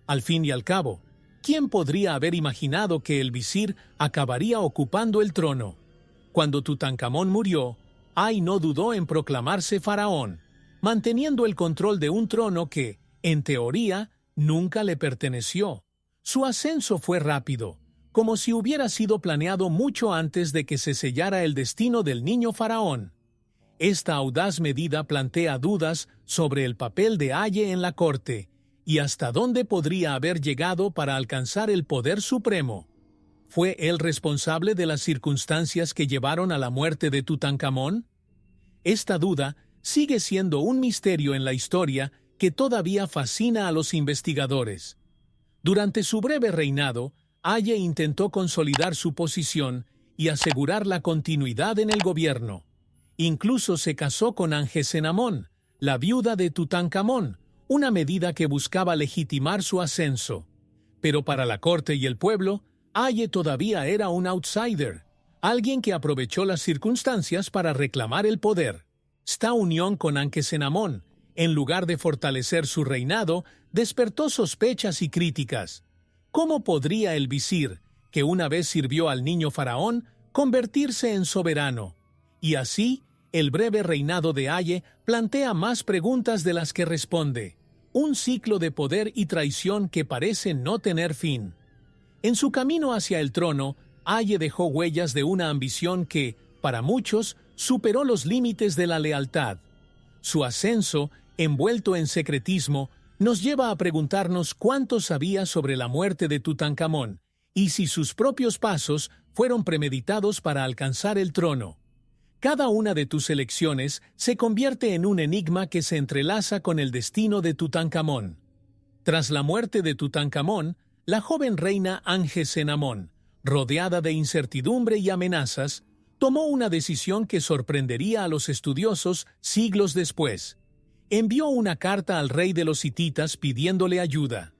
Al fin y al cabo, ¿quién podría haber imaginado que el visir acabaría ocupando el trono? Cuando Tutankamón murió, Ay no dudó en proclamarse faraón, manteniendo el control de un trono que, en teoría, nunca le perteneció. Su ascenso fue rápido, como si hubiera sido planeado mucho antes de que se sellara el destino del niño faraón. Esta audaz medida plantea dudas sobre el papel de Aye en la corte y hasta dónde podría haber llegado para alcanzar el poder supremo. ¿Fue él responsable de las circunstancias que llevaron a la muerte de Tutankamón? Esta duda sigue siendo un misterio en la historia que todavía fascina a los investigadores. Durante su breve reinado, Aye intentó consolidar su posición y asegurar la continuidad en el gobierno. Incluso se casó con Angesenamón, la viuda de Tutankamón, una medida que buscaba legitimar su ascenso. Pero para la corte y el pueblo, Aye todavía era un outsider, alguien que aprovechó las circunstancias para reclamar el poder. Esta unión con Angesenamón, en lugar de fortalecer su reinado, despertó sospechas y críticas. ¿Cómo podría el visir, que una vez sirvió al niño faraón, convertirse en soberano? Y así, el breve reinado de Aye plantea más preguntas de las que responde. Un ciclo de poder y traición que parece no tener fin. En su camino hacia el trono, Aye dejó huellas de una ambición que, para muchos, superó los límites de la lealtad. Su ascenso, envuelto en secretismo, nos lleva a preguntarnos cuánto sabía sobre la muerte de Tutankamón y si sus propios pasos fueron premeditados para alcanzar el trono. Cada una de tus elecciones se convierte en un enigma que se entrelaza con el destino de Tutankamón. Tras la muerte de Tutankamón, la joven reina Angesenamón, rodeada de incertidumbre y amenazas, tomó una decisión que sorprendería a los estudiosos siglos después. Envió una carta al rey de los hititas pidiéndole ayuda.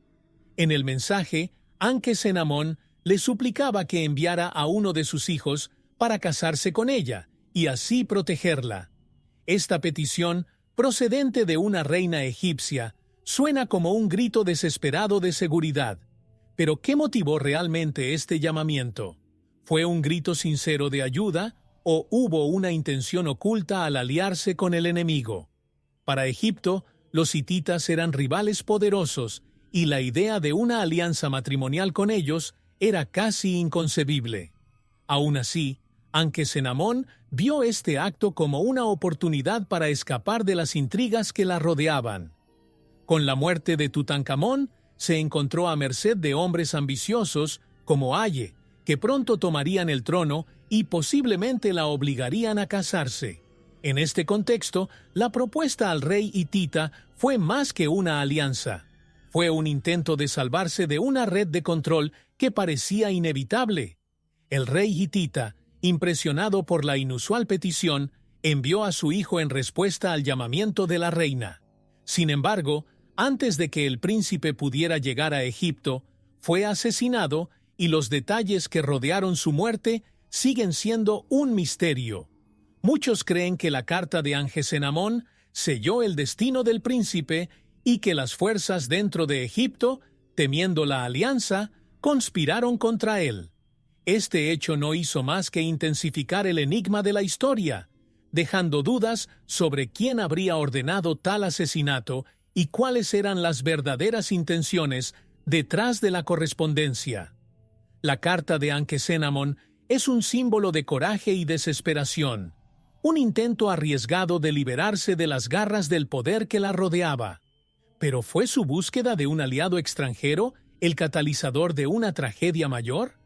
En el mensaje, Angesenamón le suplicaba que enviara a uno de sus hijos para casarse con ella y así protegerla. Esta petición, procedente de una reina egipcia, suena como un grito desesperado de seguridad. Pero ¿qué motivó realmente este llamamiento? ¿Fue un grito sincero de ayuda o hubo una intención oculta al aliarse con el enemigo? Para Egipto, los hititas eran rivales poderosos y la idea de una alianza matrimonial con ellos era casi inconcebible. Aún así, Angesenamón vio este acto como una oportunidad para escapar de las intrigas que la rodeaban. Con la muerte de Tutankamón, se encontró a merced de hombres ambiciosos como Aye, que pronto tomarían el trono y posiblemente la obligarían a casarse. En este contexto, la propuesta al rey hitita fue más que una alianza. Fue un intento de salvarse de una red de control que parecía inevitable. El rey hitita, impresionado por la inusual petición, envió a su hijo en respuesta al llamamiento de la reina. Sin embargo, antes de que el príncipe pudiera llegar a Egipto, fue asesinado y los detalles que rodearon su muerte siguen siendo un misterio. Muchos creen que la carta de Angesenamón selló el destino del príncipe y que las fuerzas dentro de Egipto, temiendo la alianza, conspiraron contra él. Este hecho no hizo más que intensificar el enigma de la historia, dejando dudas sobre quién habría ordenado tal asesinato y cuáles eran las verdaderas intenciones detrás de la correspondencia. La carta de Angesenamón es un símbolo de coraje y desesperación, un intento arriesgado de liberarse de las garras del poder que la rodeaba. ¿Pero fue su búsqueda de un aliado extranjero el catalizador de una tragedia mayor?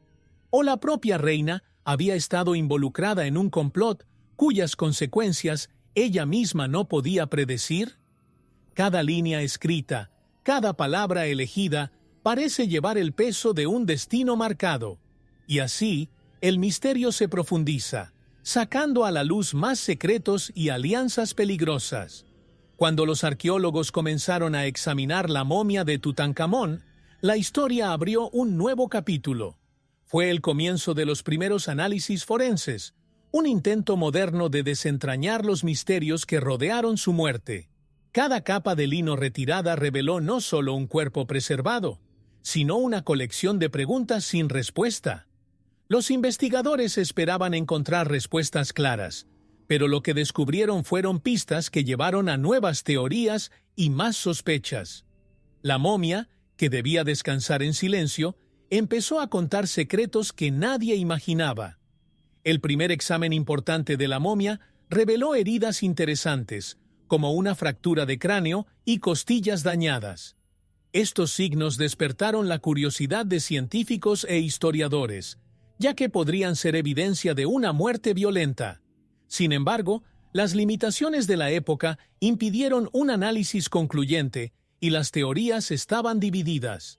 ¿O la propia reina había estado involucrada en un complot cuyas consecuencias ella misma no podía predecir? Cada línea escrita, cada palabra elegida, parece llevar el peso de un destino marcado. Y así, el misterio se profundiza, sacando a la luz más secretos y alianzas peligrosas. Cuando los arqueólogos comenzaron a examinar la momia de Tutankamón, la historia abrió un nuevo capítulo. Fue el comienzo de los primeros análisis forenses, un intento moderno de desentrañar los misterios que rodearon su muerte. Cada capa de lino retirada reveló no solo un cuerpo preservado, sino una colección de preguntas sin respuesta. Los investigadores esperaban encontrar respuestas claras, pero lo que descubrieron fueron pistas que llevaron a nuevas teorías y más sospechas. La momia, que debía descansar en silencio, empezó a contar secretos que nadie imaginaba. El primer examen importante de la momia reveló heridas interesantes, como una fractura de cráneo y costillas dañadas. Estos signos despertaron la curiosidad de científicos e historiadores, ya que podrían ser evidencia de una muerte violenta. Sin embargo, Las limitaciones de la época impidieron un análisis concluyente y las teorías estaban divididas.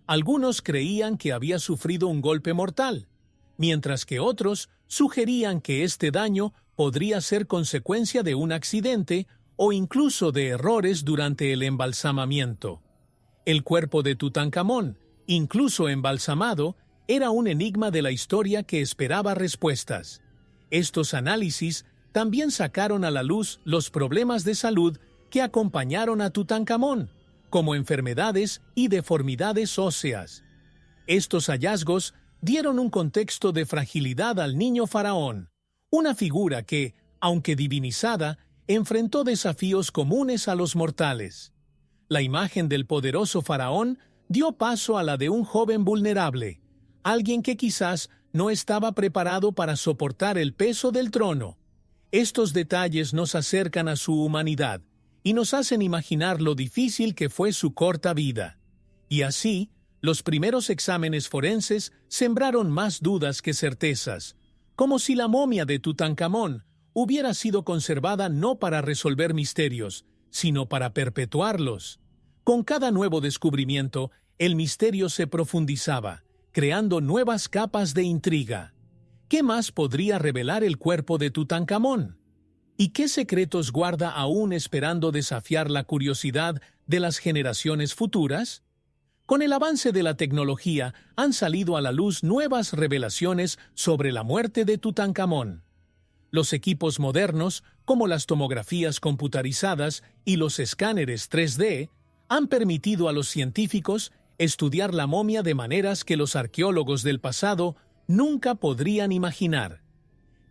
Algunos creían que había sufrido un golpe mortal, mientras que otros sugerían que este daño podría ser consecuencia de un accidente o incluso de errores durante el embalsamamiento. El cuerpo de Tutankamón, incluso embalsamado, era un enigma de la historia que esperaba respuestas. Estos análisis también sacaron a la luz los problemas de salud que acompañaron a Tutankamón, como enfermedades y deformidades óseas. Estos hallazgos dieron un contexto de fragilidad al niño faraón, una figura que, aunque divinizada, enfrentó desafíos comunes a los mortales. La imagen del poderoso faraón dio paso a la de un joven vulnerable, alguien que quizás no estaba preparado para soportar el peso del trono. Estos detalles nos acercan a su humanidad y nos hacen imaginar lo difícil que fue su corta vida. Y así, los primeros exámenes forenses sembraron más dudas que certezas, como si la momia de Tutankamón hubiera sido conservada no para resolver misterios, sino para perpetuarlos. Con cada nuevo descubrimiento, el misterio se profundizaba, creando nuevas capas de intriga. ¿Qué más podría revelar el cuerpo de Tutankamón? ¿Y qué secretos guarda aún esperando desafiar la curiosidad de las generaciones futuras? Con el avance de la tecnología han salido a la luz nuevas revelaciones sobre la muerte de Tutankamón. Los equipos modernos, como las tomografías computarizadas y los escáneres 3D, han permitido a los científicos estudiar la momia de maneras que los arqueólogos del pasado nunca podrían imaginar.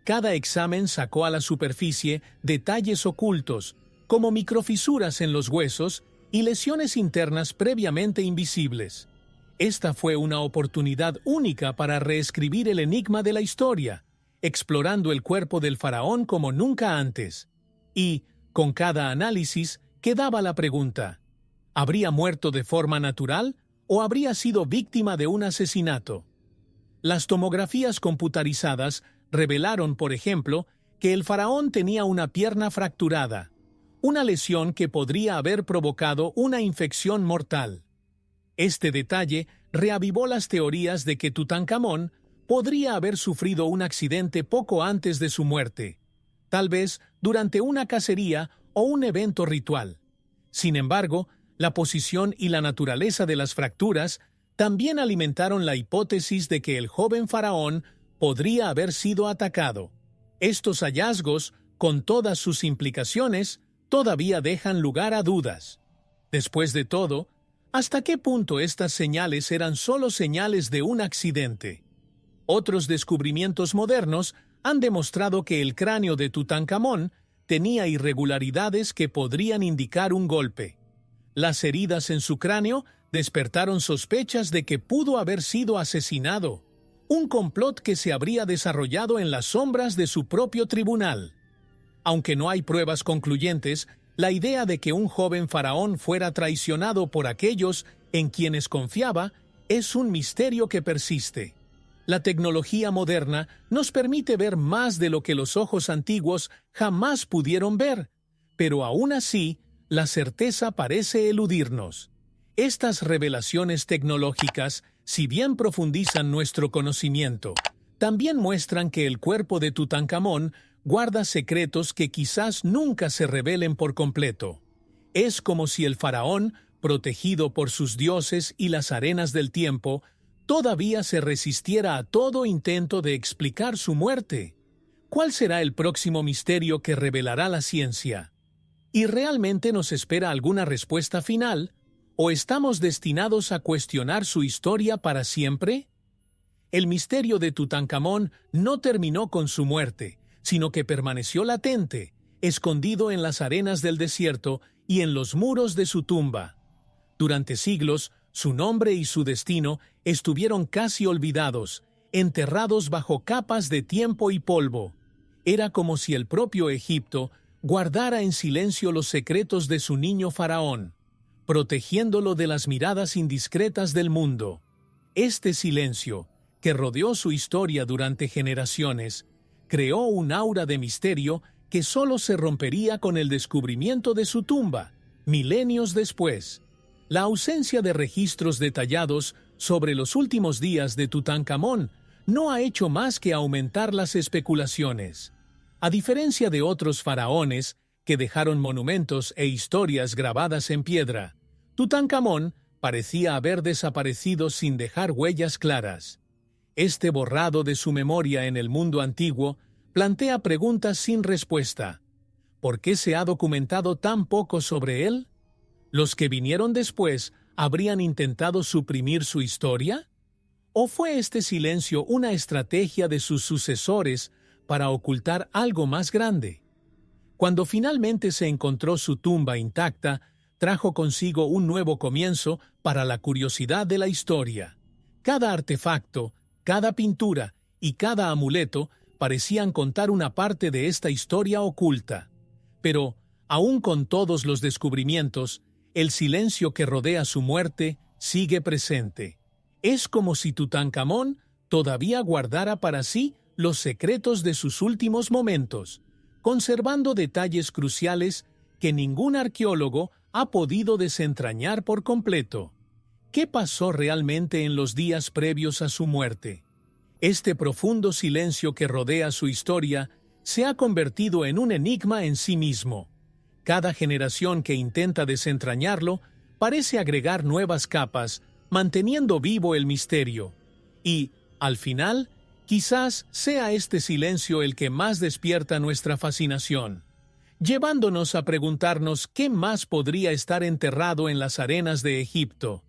Cada examen sacó a la superficie detalles ocultos, como microfisuras en los huesos y lesiones internas previamente invisibles. Esta fue una oportunidad única para reescribir el enigma de la historia, explorando el cuerpo del faraón como nunca antes. Y, con cada análisis, quedaba la pregunta: ¿habría muerto de forma natural o habría sido víctima de un asesinato? Las tomografías computarizadas revelaron, por ejemplo, que el faraón tenía una pierna fracturada, una lesión que podría haber provocado una infección mortal. Este detalle reavivó las teorías de que Tutankamón podría haber sufrido un accidente poco antes de su muerte, tal vez durante una cacería o un evento ritual. Sin embargo, la posición y la naturaleza de las fracturas también alimentaron la hipótesis de que el joven faraón podría haber sido atacado. Estos hallazgos, con todas sus implicaciones, todavía dejan lugar a dudas. Después de todo, ¿hasta qué punto estas señales eran solo señales de un accidente? Otros descubrimientos modernos han demostrado que el cráneo de Tutankamón tenía irregularidades que podrían indicar un golpe. Las heridas en su cráneo despertaron sospechas de que pudo haber sido asesinado, un complot que se habría desarrollado en las sombras de su propio tribunal. Aunque no hay pruebas concluyentes, la idea de que un joven faraón fuera traicionado por aquellos en quienes confiaba es un misterio que persiste. La tecnología moderna nos permite ver más de lo que los ojos antiguos jamás pudieron ver, pero aún así, la certeza parece eludirnos. Estas revelaciones tecnológicas, si bien profundizan nuestro conocimiento, también muestran que el cuerpo de Tutankamón guarda secretos que quizás nunca se revelen por completo. Es como si el faraón, protegido por sus dioses y las arenas del tiempo, todavía se resistiera a todo intento de explicar su muerte. ¿Cuál será el próximo misterio que revelará la ciencia? ¿Y realmente nos espera alguna respuesta final? ¿O estamos destinados a cuestionar su historia para siempre? El misterio de Tutankamón no terminó con su muerte, sino que permaneció latente, escondido en las arenas del desierto y en los muros de su tumba. Durante siglos, su nombre y su destino estuvieron casi olvidados, enterrados bajo capas de tiempo y polvo. Era como si el propio Egipto guardara en silencio los secretos de su niño faraón, protegiéndolo de las miradas indiscretas del mundo. Este silencio, que rodeó su historia durante generaciones, creó un aura de misterio que solo se rompería con el descubrimiento de su tumba, milenios después. La ausencia de registros detallados sobre los últimos días de Tutankamón no ha hecho más que aumentar las especulaciones. A diferencia de otros faraones que dejaron monumentos e historias grabadas en piedra, Tutankamón parecía haber desaparecido sin dejar huellas claras. Este borrado de su memoria en el mundo antiguo plantea preguntas sin respuesta. ¿Por qué se ha documentado tan poco sobre él? ¿Los que vinieron después habrían intentado suprimir su historia? ¿O fue este silencio una estrategia de sus sucesores para ocultar algo más grande? Cuando finalmente se encontró su tumba intacta, trajo consigo un nuevo comienzo para la curiosidad de la historia. Cada artefacto, cada pintura y cada amuleto parecían contar una parte de esta historia oculta. Pero, aún con todos los descubrimientos, el silencio que rodea su muerte sigue presente. Es como si Tutankamón todavía guardara para sí los secretos de sus últimos momentos, conservando detalles cruciales que ningún arqueólogo ha podido desentrañar por completo. ¿Qué pasó realmente en los días previos a su muerte? Este profundo silencio que rodea su historia se ha convertido en un enigma en sí mismo. Cada generación que intenta desentrañarlo parece agregar nuevas capas, manteniendo vivo el misterio. Y, al final, quizás sea este silencio el que más despierta nuestra fascinación, llevándonos a preguntarnos qué más podría estar enterrado en las arenas de Egipto.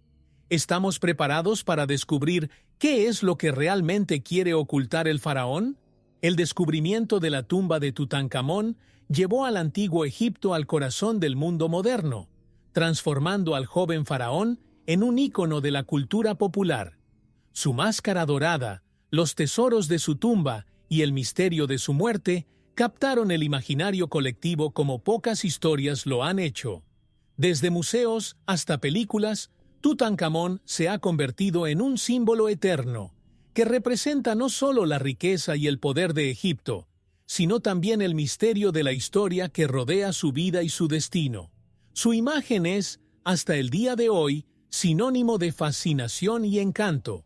¿Estamos preparados para descubrir qué es lo que realmente quiere ocultar el faraón? El descubrimiento de la tumba de Tutankamón llevó al antiguo Egipto al corazón del mundo moderno, transformando al joven faraón en un ícono de la cultura popular. Su máscara dorada, los tesoros de su tumba y el misterio de su muerte captaron el imaginario colectivo como pocas historias lo han hecho. Desde museos hasta películas, Tutankamón se ha convertido en un símbolo eterno, que representa no solo la riqueza y el poder de Egipto, sino también el misterio de la historia que rodea su vida y su destino. Su imagen es, hasta el día de hoy, sinónimo de fascinación y encanto.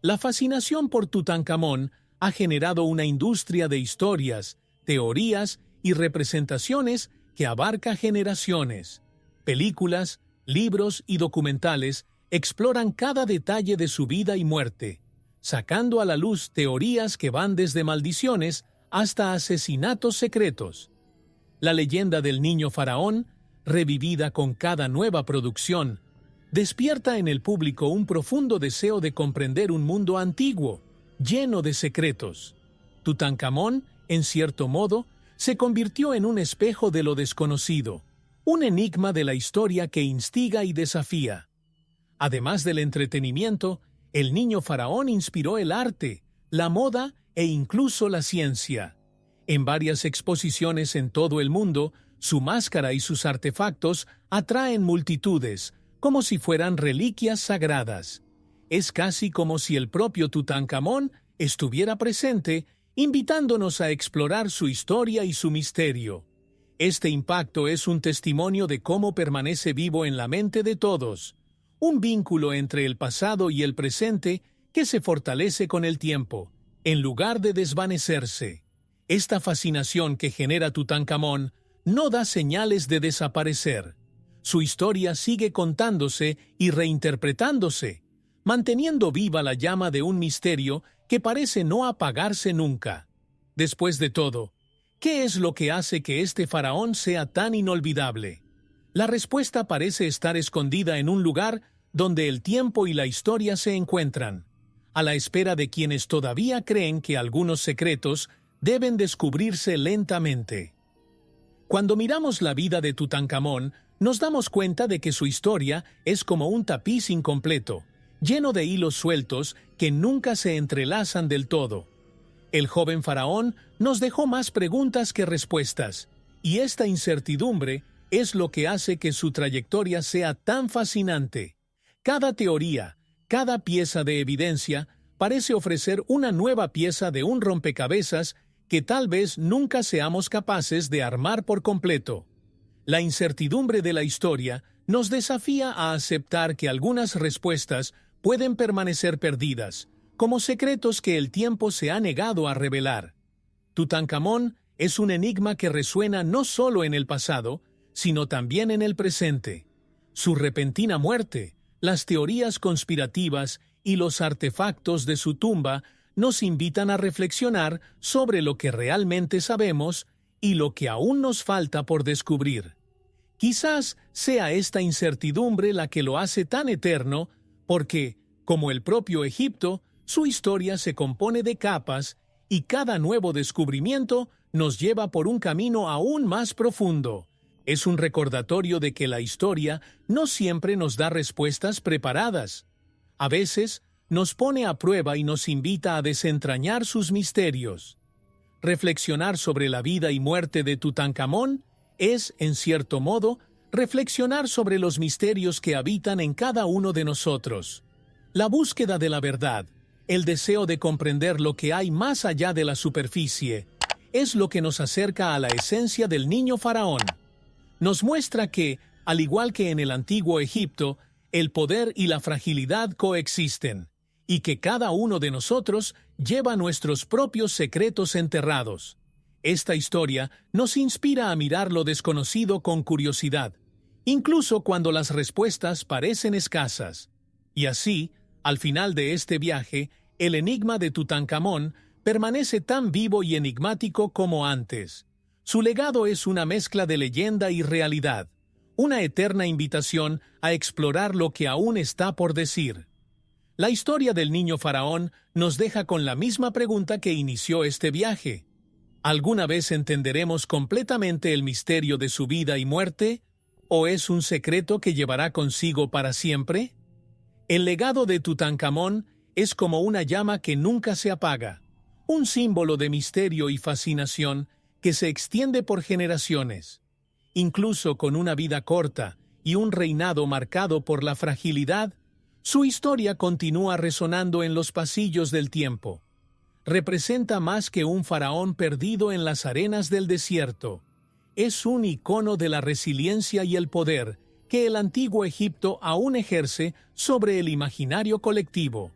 La fascinación por Tutankamón ha generado una industria de historias, teorías y representaciones que abarca generaciones. Películas, libros y documentales exploran cada detalle de su vida y muerte, sacando a la luz teorías que van desde maldiciones hasta asesinatos secretos. La leyenda del niño faraón, revivida con cada nueva producción, despierta en el público un profundo deseo de comprender un mundo antiguo, lleno de secretos. Tutankamón, en cierto modo, se convirtió en un espejo de lo desconocido, un enigma de la historia que instiga y desafía. Además del entretenimiento, el niño faraón inspiró el arte, la moda e incluso la ciencia. En varias exposiciones en todo el mundo, su máscara y sus artefactos atraen multitudes, como si fueran reliquias sagradas. Es casi como si el propio Tutankamón estuviera presente, invitándonos a explorar su historia y su misterio. Este impacto es un testimonio de cómo permanece vivo en la mente de todos, un vínculo entre el pasado y el presente que se fortalece con el tiempo, en lugar de desvanecerse. Esta fascinación que genera Tutankamón no da señales de desaparecer. Su historia sigue contándose y reinterpretándose, manteniendo viva la llama de un misterio que parece no apagarse nunca. Después de todo, ¿qué es lo que hace que este faraón sea tan inolvidable? La respuesta parece estar escondida en un lugar donde el tiempo y la historia se encuentran, a la espera de quienes todavía creen que algunos secretos deben descubrirse lentamente. Cuando miramos la vida de Tutankamón, nos damos cuenta de que su historia es como un tapiz incompleto, lleno de hilos sueltos que nunca se entrelazan del todo. El joven faraón nos dejó más preguntas que respuestas, y esta incertidumbre es lo que hace que su trayectoria sea tan fascinante. Cada teoría, cada pieza de evidencia, parece ofrecer una nueva pieza de un rompecabezas que tal vez nunca seamos capaces de armar por completo. La incertidumbre de la historia nos desafía a aceptar que algunas respuestas pueden permanecer perdidas, como secretos que el tiempo se ha negado a revelar. Tutankamón es un enigma que resuena no solo en el pasado, sino también en el presente. Su repentina muerte, las teorías conspirativas y los artefactos de su tumba nos invitan a reflexionar sobre lo que realmente sabemos y lo que aún nos falta por descubrir. Quizás sea esta incertidumbre la que lo hace tan eterno, porque, como el propio Egipto, su historia se compone de capas y cada nuevo descubrimiento nos lleva por un camino aún más profundo. Es un recordatorio de que la historia no siempre nos da respuestas preparadas. A veces, nos pone a prueba y nos invita a desentrañar sus misterios. Reflexionar sobre la vida y muerte de Tutankamón es, en cierto modo, reflexionar sobre los misterios que habitan en cada uno de nosotros. La búsqueda de la verdad, el deseo de comprender lo que hay más allá de la superficie, es lo que nos acerca a la esencia del niño faraón. Nos muestra que, al igual que en el antiguo Egipto, el poder y la fragilidad coexisten, y que cada uno de nosotros lleva nuestros propios secretos enterrados. Esta historia nos inspira a mirar lo desconocido con curiosidad, incluso cuando las respuestas parecen escasas. Y así, al final de este viaje, el enigma de Tutankamón permanece tan vivo y enigmático como antes. Su legado es una mezcla de leyenda y realidad, una eterna invitación a explorar lo que aún está por decir. La historia del niño faraón nos deja con la misma pregunta que inició este viaje. ¿Alguna vez entenderemos completamente el misterio de su vida y muerte? ¿O es un secreto que llevará consigo para siempre? El legado de Tutankamón es como una llama que nunca se apaga, un símbolo de misterio y fascinación que se extiende por generaciones. Incluso con una vida corta y un reinado marcado por la fragilidad, su historia continúa resonando en los pasillos del tiempo. Representa más que un faraón perdido en las arenas del desierto. Es un icono de la resiliencia y el poder que el antiguo Egipto aún ejerce sobre el imaginario colectivo.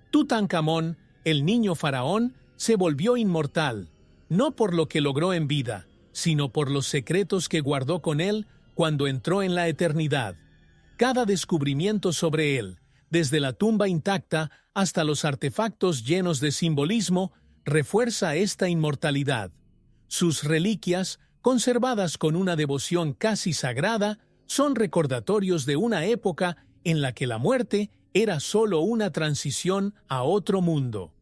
Tutankamón, el niño faraón, se volvió inmortal, no por lo que logró en vida, sino por los secretos que guardó con él cuando entró en la eternidad. Cada descubrimiento sobre él, desde la tumba intacta hasta los artefactos llenos de simbolismo, refuerza esta inmortalidad. Sus reliquias, conservadas con una devoción casi sagrada, son recordatorios de una época en la que la muerte era solo una transición a otro mundo.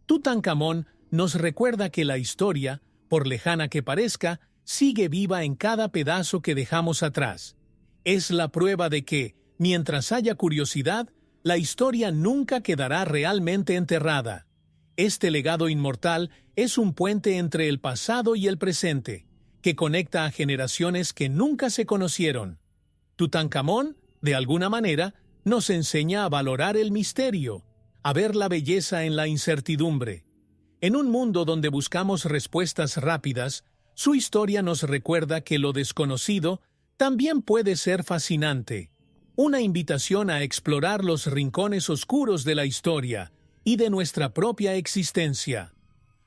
Tutankamón nos recuerda que la historia, por lejana que parezca, sigue viva en cada pedazo que dejamos atrás. Es la prueba de que, mientras haya curiosidad, la historia nunca quedará realmente enterrada. Este legado inmortal es un puente entre el pasado y el presente, que conecta a generaciones que nunca se conocieron. Tutankamón, de alguna manera, nos enseña a valorar el misterio, a ver la belleza en la incertidumbre. En un mundo donde buscamos respuestas rápidas, su historia nos recuerda que lo desconocido también puede ser fascinante. Una invitación a explorar los rincones oscuros de la historia y de nuestra propia existencia.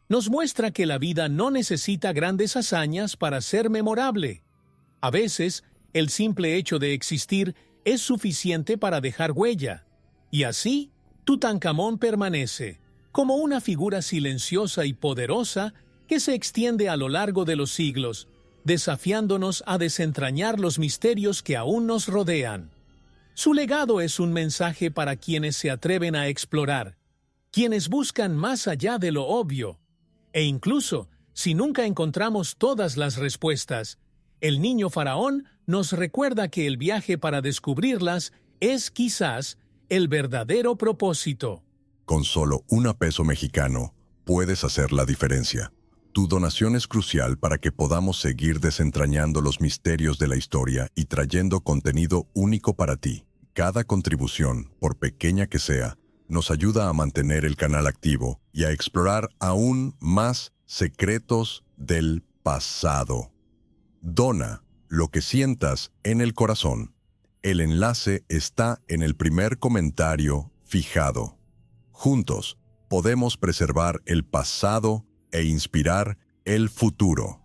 Nos muestra que la vida no necesita grandes hazañas para ser memorable. A veces, el simple hecho de existir es suficiente para dejar huella. Y así, Tutankamón permanece, como una figura silenciosa y poderosa que se extiende a lo largo de los siglos, desafiándonos a desentrañar los misterios que aún nos rodean. Su legado es un mensaje para quienes se atreven a explorar, quienes buscan más allá de lo obvio. E incluso, si nunca encontramos todas las respuestas, el niño faraón nos recuerda que el viaje para descubrirlas es quizás el verdadero propósito.
Con solo $1 mexicano, puedes hacer la diferencia. Tu donación es crucial para que podamos seguir desentrañando los misterios de la historia y trayendo contenido único para ti. Cada contribución, por pequeña que sea, nos ayuda a mantener el canal activo y a explorar aún más Secretos del pasado. Dona lo que sientas en el corazón. El enlace está en el primer comentario fijado. Juntos podemos preservar el pasado e inspirar el futuro.